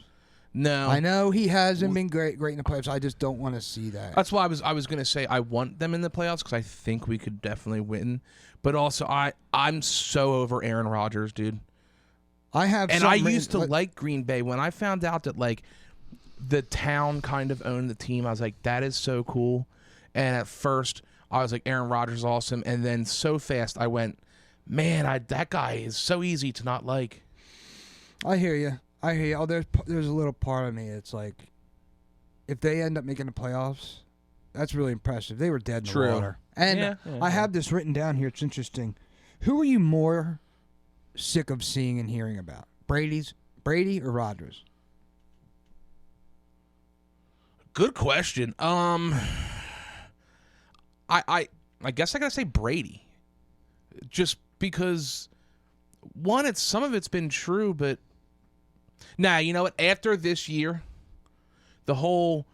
No, I know he hasn't been great in the playoffs. I just don't want to see that. That's why I was going to say I want them in the playoffs because I think we could definitely win. But also I'm so over Aaron Rodgers, dude. I used to like Green Bay. When I found out that like the town kind of owned the team, I was like, that is so cool. And at first I was like, Aaron Rodgers is awesome. And then so fast I went, man, that guy is so easy to not like. I hear you. I hear you. Oh, there's a little part of me. It's like, if they end up making the playoffs, that's really impressive. They were dead in the water. And I have this written down here. It's interesting. Who are you more sick of seeing and hearing about? Brady or Rodgers? Good question. I guess I gotta say Brady, just because some of it's been true, but nah, you know what? After this year, the whole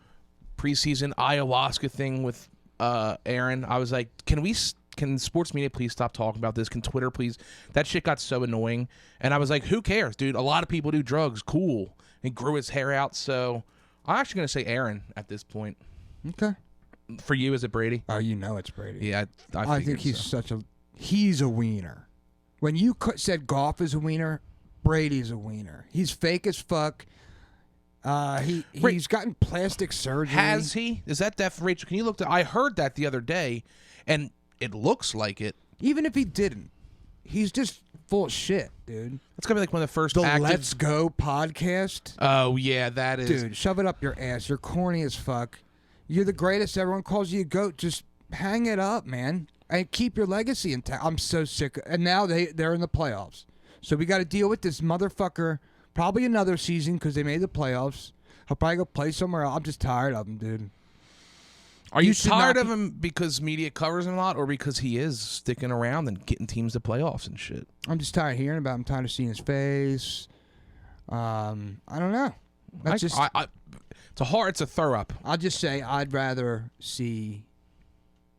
preseason ayahuasca thing with Aaron, I was like, can sports media please stop talking about this? Can Twitter please? That shit got so annoying, and I was like, who cares, dude? A lot of people do drugs, cool. And grew his hair out, so I'm actually gonna say Aaron at this point. Okay. For you, is it Brady? Oh, you know it's Brady. Yeah, I think he's a wiener. When you said Goff is a wiener, Brady's a wiener. He's fake as fuck. He's gotten plastic surgery. Has he? Is that Rachel? Can you look? I heard that the other day, and it looks like it. Even if he didn't, he's just full of shit, dude. That's gonna be like one of the first. Let's Go podcast. Oh yeah, that is. Dude, shove it up your ass. You're corny as fuck. You're the greatest. Everyone calls you a goat. Just hang it up, man, and keep your legacy intact. I'm so sick. And now they're in the playoffs, so we got to deal with this motherfucker. Probably another season because they made the playoffs. He'll probably go play somewhere else. I'm just tired of him, dude. Are you tired of him because media covers him a lot, or because he is sticking around and getting teams to playoffs and shit? I'm just tired of hearing about him. I'm tired of seeing his face. I don't know. That's it's a throw up. I'll just say I'd rather see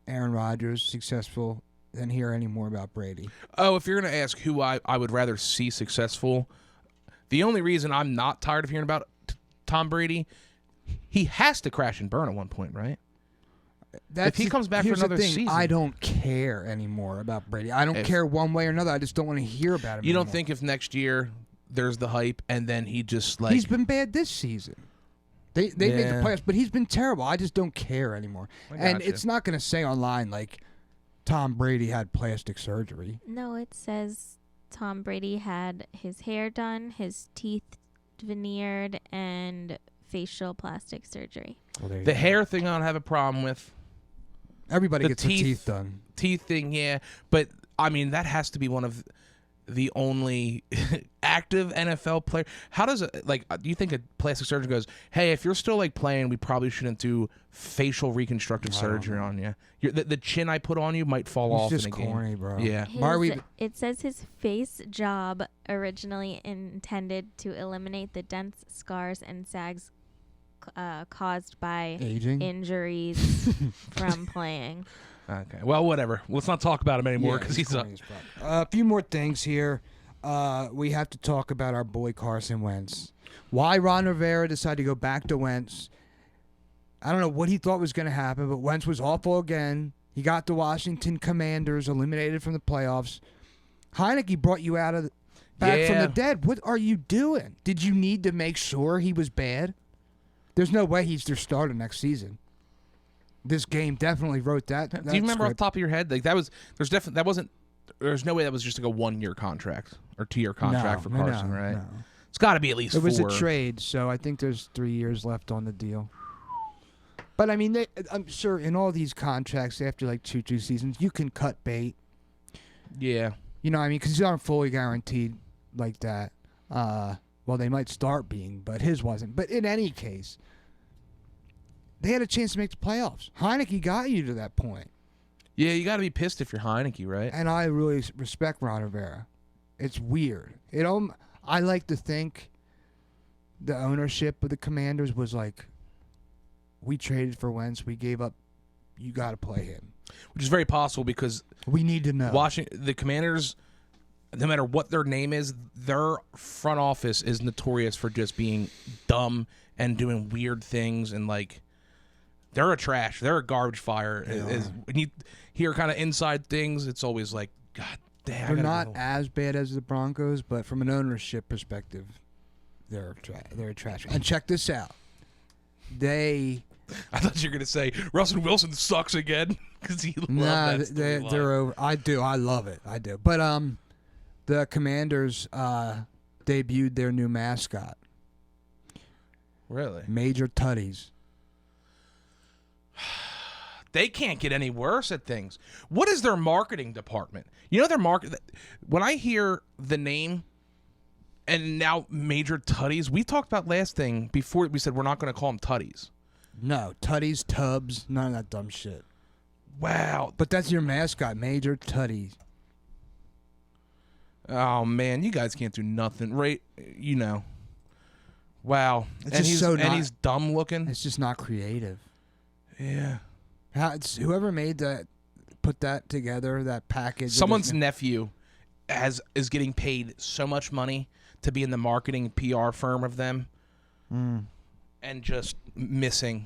Aaron Rodgers successful than hear any more about Brady. Oh, if you're going to ask who I would rather see successful, the only reason I'm not tired of hearing about Tom Brady, he has to crash and burn at one point, right? If he comes back for another season. I don't care anymore about Brady. I don't care one way or another. I just don't want to hear about him anymore. Don't think if next year there's the hype and then he just like... He's been bad this season. They made the playoffs, but he's been terrible. I just don't care anymore. And it's not going to say online like Tom Brady had plastic surgery. No, it says Tom Brady had his hair done, his teeth veneered, and facial plastic surgery. Well, the hair thing I don't have a problem with. Everybody gets their teeth done. Teeth thing, yeah. But, I mean, that has to be one of the only active NFL player. How does it, like, do you think a plastic surgeon goes, hey, if you're still, like, playing, we probably shouldn't do facial reconstructive surgery on you. The chin I put on you might fall off in a game. It's just corny, bro. Yeah. It says his face job originally intended to eliminate the dents, scars, and sags caused by aging injuries from playing. Okay. Well, whatever. Let's not talk about him anymore because he's up. A few more things here. We have to talk about our boy Carson Wentz. Why Ron Rivera decided to go back to Wentz. I don't know what he thought was going to happen, but Wentz was awful again. He got the Washington Commanders eliminated from the playoffs. Heineke brought you back from the dead. What are you doing? Did you need to make sure he was bad? There's no way he's their starter next season. This game definitely wrote that. Do you remember off the top of your head? Like there's no way that was just like a 1-year contract or 2-year contract for Carson, right? No. It's got to be at least 4. It was a trade, so I think there's 3 years left on the deal. But I mean, I'm sure in all these contracts after like 2 seasons, you can cut bait. Yeah. You know what I mean? Because these aren't fully guaranteed like that. Well, they might start being, but his wasn't. But in any case, they had a chance to make the playoffs. Heineke got you to that point. Yeah, you got to be pissed if you're Heineke, right? And I really respect Ron Rivera. It's weird. I like to think the ownership of the Commanders was like, we traded for Wentz, we gave up, you got to play him. Which is very possible because we need to know. The Commanders, no matter what their name is, their front office is notorious for just being dumb and doing weird things, and like they're a garbage fire. When you hear kind of inside things, it's always like, God damn. They're not as bad as the Broncos, but from an ownership perspective, they're trash. And check this out. I thought you were gonna say Russell Wilson sucks again because he loved that they're over. I do. I love it. I do. But the Commanders debuted their new mascot. Really? Major tutties. They can't get any worse at things. What is their marketing department? You know their market. When I hear the name, and now Major Tutties, we talked about last thing before. We said we're not going to call them Tutties. No, tutties, tubs, none of that dumb shit. Wow. But that's your mascot, Major Tutties. Oh man, you guys can't do nothing, right? You know. Wow. It's just he's dumb looking. It's just not creative. Yeah. Whoever made that, put that together, that package. Someone's nephew is getting paid so much money to be in the marketing PR firm of them, and just missing.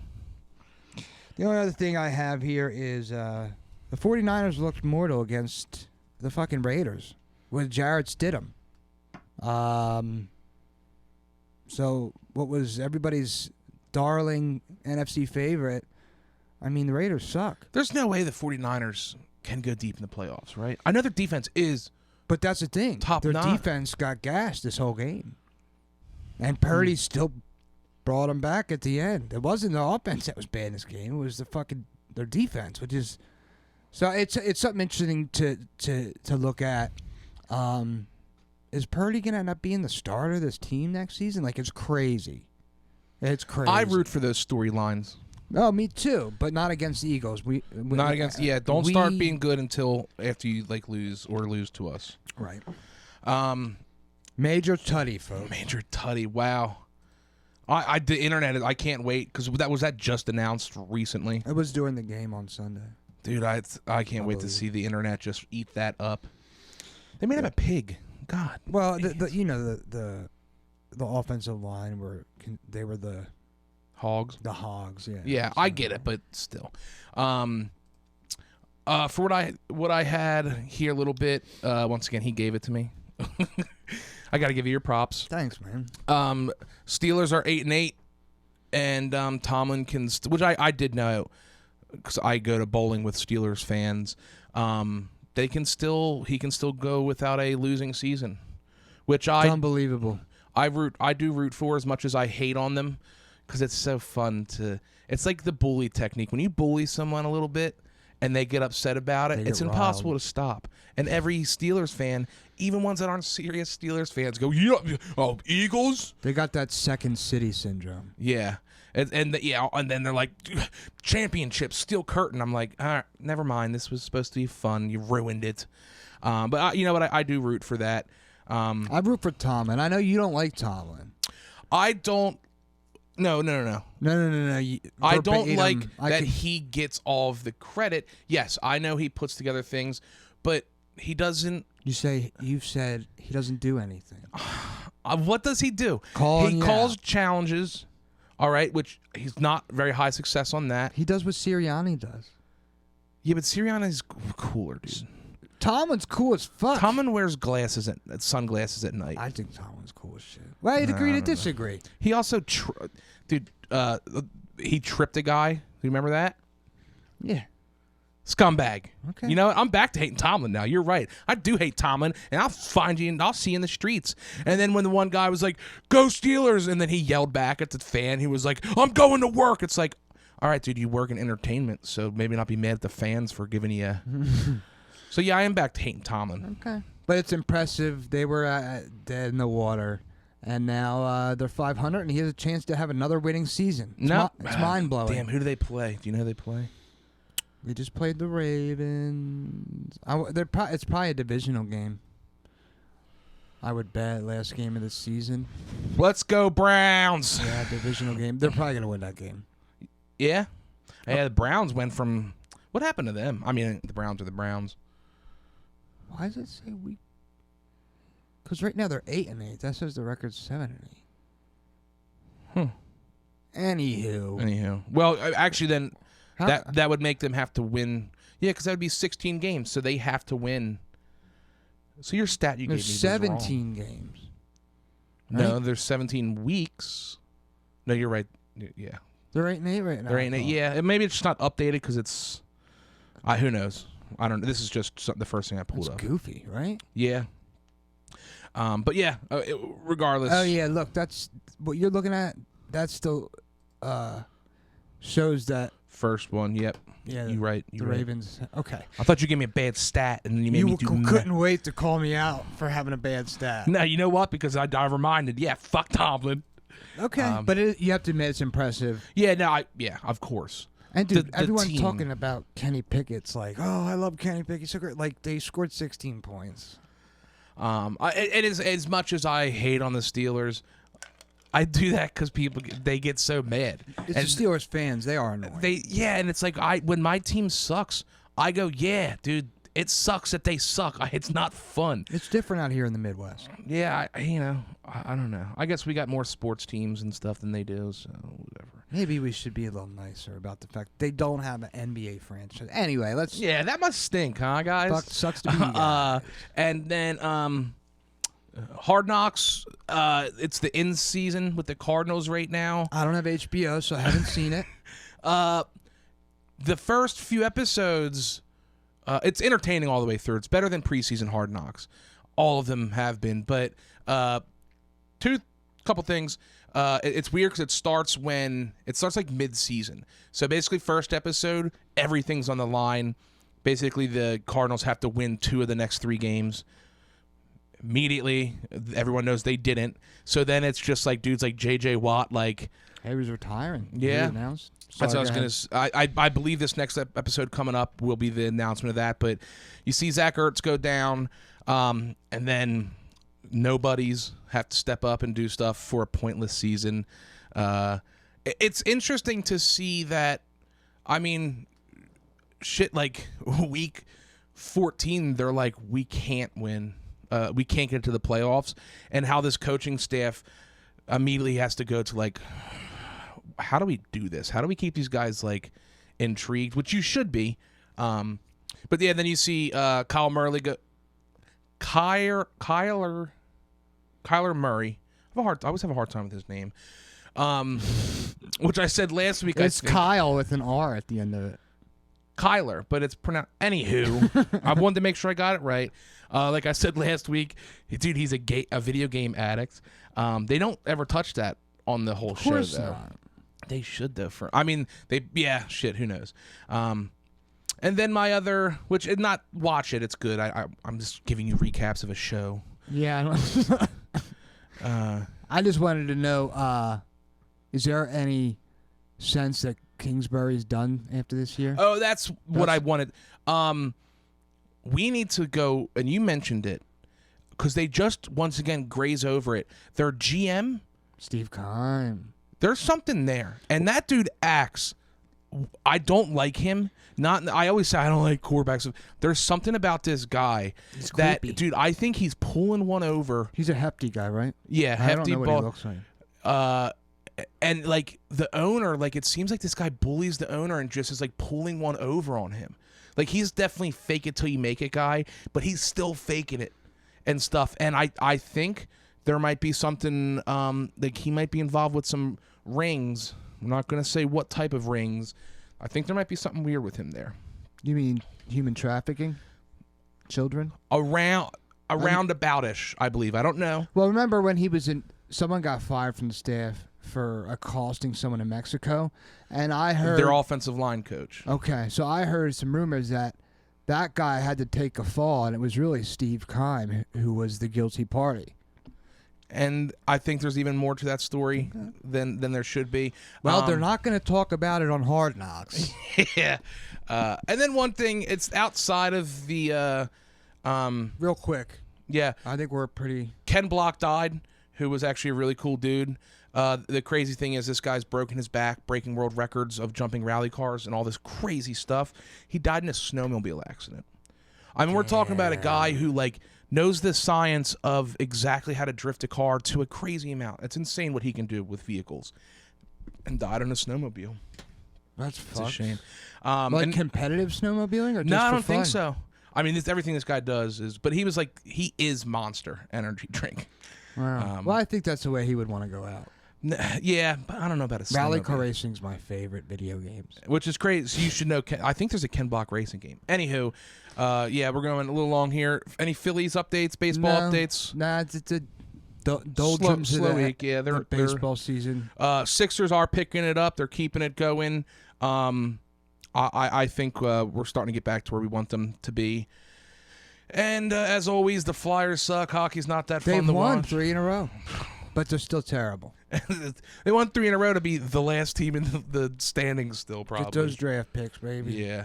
The only other thing I have here is the 49ers looked mortal against the fucking Raiders with Jarrett Stidham. So what was everybody's darling NFC favorite? I mean, the Raiders suck. There's no way the 49ers can go deep in the playoffs, right? I know their defense is, but that's the thing. Their top-notch. defense got gassed this whole game. And Purdy still brought them back at the end. It wasn't the offense that was bad in this game. It was their defense, which is so it's something interesting to look at. Is Purdy gonna end up being the starter of this team next season? Like, it's crazy. It's crazy. I root for those storylines. Oh, me too, but not against the Eagles. Not against. Yeah, don't start being good until after you lose to us. Right. Major Tutty, folks. Major Tutty. Wow. The internet. I can't wait because that just announced recently. It was during the game on Sunday. Dude, I can't wait to see the internet just eat that up. They made him a pig. God. Well, the offensive line were the Hogs. The Hogs, yeah. Yeah, I get it, but still. For what I had here a little bit, once again, he gave it to me. I got to give you your props. Thanks, man. Steelers are 8-8, and Tomlin can, which I did know because I go to bowling with Steelers fans. He can still go without a losing season, which it's unbelievable. I do root for as much as I hate on them. Because it's so fun it's like the bully technique. When you bully someone a little bit and they get upset about it, it's impossible to stop. And every Steelers fan, even ones that aren't serious Steelers fans, go, Eagles? They got that second city syndrome. Yeah. And then they're like, championship, steel curtain. I'm like, all right, never mind. This was supposed to be fun. You ruined it. But you know what? I do root for that. I root for Tomlin. I know you don't like Tomlin. I don't. No. I don't like that he gets all of the credit. Yes, I know he puts together things, but he doesn't. You've said he doesn't do anything. What does he do? He calls challenges, all right, which he's not very high success on that. He does what Sirianni does. Yeah, but Sirianni's cooler, dude. Tomlin's cool as fuck. Tomlin wears sunglasses at night. I think Tomlin's cool as shit. Well, you'd agree to disagree. He also, he tripped a guy. Do you remember that? Yeah. Scumbag. Okay. You know what? I'm back to hating Tomlin now. You're right. I do hate Tomlin, and I'll find you and I'll see you in the streets. And then when the one guy was like, "Go Steelers," and then he yelled back at the fan, he was like, "I'm going to work." It's like, all right, dude, you work in entertainment, so maybe not be mad at the fans for giving you. So yeah, I am back to hating Tomlin. Okay. But it's impressive. They were dead in the water, and now they're 500, and he has a chance to have another winning season. It's mind blowing. Damn, who do they play? Do you know who they play? They just played the Ravens. It's probably a divisional game. I would bet last game of the season. Let's go Browns. Yeah, divisional game. They're probably gonna win that game. Yeah. Yeah, the Browns went from. What happened to them? I mean, the Browns are the Browns. Why does it say we? Because right now they're 8-8. That says the record's 7-8. Anywho. Well, actually, then that would make them have to win. Yeah, because that would be 16 games, so they have to win. So your stat you gave me was 17 games. Right? No, there's 17 weeks. No, you're right. Yeah. They're 8-8 right now. They're 8-8. Yeah, maybe it's just not updated because it's. Who knows? I don't know. This is just the first thing I pulled up. It's goofy, right? Yeah. But yeah, regardless. Oh yeah, look, that's what you're looking at. that still shows that. First one, yep. Yeah, You're right. The Ravens. Okay. I thought you gave me a bad stat, and then you made me do couldn't wait to call me out for having a bad stat. No, you know what? Because I reminded, fuck Tomlin. Okay, but you have to admit it's impressive. Yeah, no, of course. And dude, The everyone's team. talking about Kenny Pickett's like, oh, I love Kenny Pickett. He's so great. Like, they scored 16 points. It is as much as I hate on the Steelers. I do that because they get so mad. It's the Steelers fans. They are annoying. And it's like when my team sucks, I go, yeah, dude, it sucks that they suck. It's not fun. It's different out here in the Midwest. Yeah, I don't know. I guess we got more sports teams and stuff than they do, so whatever. Maybe we should be a little nicer about the fact they don't have an NBA franchise. Anyway, let's. Yeah, that must stink, huh, guys? Sucks to be you guys. And then Hard Knocks. It's the in season with the Cardinals right now. I don't have HBO, so I haven't seen it. The first few episodes, it's entertaining all the way through. It's better than preseason Hard Knocks. All of them have been, but couple things. It's weird because it starts like mid-season. So basically, first episode, everything's on the line. Basically, the Cardinals have to win 2 of the next 3 games. Immediately, everyone knows they didn't. So then it's just like dudes like J.J. Watt, like... He was retiring. Yeah. He announced. That's what I was going to... I believe this next episode coming up will be the announcement of that. But you see Zach Ertz go down, and then nobodies have to step up and do stuff for a pointless season. It's interesting to see that, I mean, shit, like week 14, they're like, we can't win. We can't get to the playoffs. And how this coaching staff immediately has to go to like, how do we do this? How do we keep these guys like intrigued? Which you should be. But yeah, then you see Kyle Murray go. Kyler Murray. I always have a hard time with his name. Which I said last week. It's Kyle with an R at the end of it. Kyler, but it's pronounced. Anywho, I wanted to make sure I got it right. Like I said last week, dude, he's a video game addict. They don't ever touch that on the whole show, though. Not. They should, though. Who knows? And then my other, which not watch it, it's good. I'm just giving you recaps of a show. Yeah. I just wanted to know, is there any sense that Kingsbury's done after this year? Oh, that's what I wanted. We need to go, and you mentioned it, because they just, once again, graze over it. Their GM, Steve Keim. There's something there. And that dude acts, I don't like him. I always say I don't like quarterbacks. There's something about this guy that, creepy. dude, I think he's pulling one over. He's a hefty guy, right? Yeah, I don't hefty know what ball. he looks like. And like the owner, like it seems like this guy bullies the owner and just is like pulling one over on him. Like he's definitely fake it till you make it guy, but he's still faking it and stuff. And I think there might be something like he might be involved with some rings. I'm not gonna say what type of rings. I think there might be something weird with him there. You mean human trafficking? Children? About-ish, I believe. I don't know. Well, remember when he was in... Someone got fired from the staff for accosting someone in Mexico, and I heard... Their offensive line coach. Okay, so I heard some rumors that guy had to take a fall, and it was really Steve Keim who was the guilty party. And I think there's even more to that story than there should be. Well, they're not going to talk about it on Hard Knocks. Yeah. And then one thing, it's outside of the... Real quick. Yeah. I think we're pretty... Ken Block died, who was actually a really cool dude. The crazy thing is this guy's broken his back, breaking world records of jumping rally cars and all this crazy stuff. He died in a snowmobile accident. I mean, we're talking about a guy who, like... knows the science of exactly how to drift a car to a crazy amount. It's insane what he can do with vehicles. And died on a snowmobile. That's It's a shame. Competitive snowmobiling? Or just no, I for don't think fun? so. I mean, everything this guy does is... But he was like... He is Monster energy drink. Wow. Well, I think that's the way he would want to go out. Yeah, but I don't know about a Rally snowmobile. car racing's my favorite video games. Which is crazy. So you should know... I think there's a Ken Block racing game. Anywho... yeah, we're going a little long here. Any Phillies updates, baseball updates? Nah, doldrums slow of that, week. Yeah, the baseball season. Sixers are picking it up. They're keeping it going. I think we're starting to get back to where we want them to be. And as always, the Flyers suck. Hockey's not that fun to watch. They've won 3 in a row, but they're still terrible. They won 3 in a row to be the last team in the standings still, probably. Get those draft picks, baby. Yeah.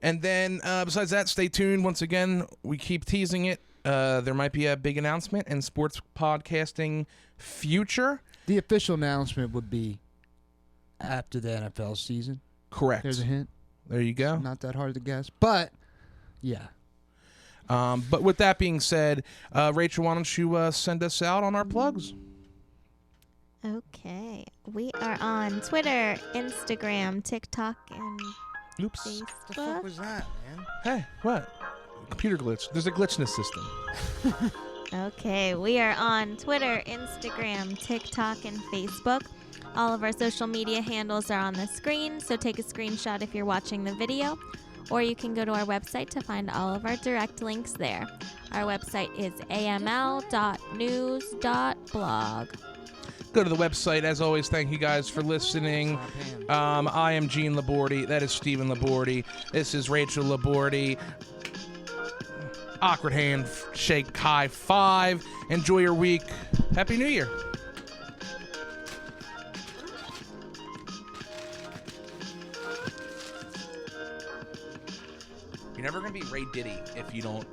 And then besides that, stay tuned. Once again, we keep teasing it. There might be a big announcement in sports podcasting future. The official announcement would be after the NFL season. Correct. There's a hint. There you go. Not that hard to guess, but yeah. But with that being said, Rachel, why don't you send us out on our plugs? Okay. We are on Twitter, Instagram, TikTok, and Oops. What the fuck was that, man? Hey, what? Computer glitch. There's a glitch in the system. Okay, we are on Twitter, Instagram, TikTok, and Facebook. All of our social media handles are on the screen, so take a screenshot if you're watching the video, or you can go to our website to find all of our direct links there. Our website is aml.news.blog. Go to the website. As always, thank you guys for listening. I am Gene Labordi. That is Stephen Labordi. This is Rachel Labordi. Awkward hand shake high five. Enjoy your week. Happy New Year. You're never going to be Ray Diddy if you don't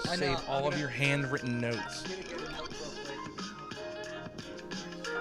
save all of your handwritten notes.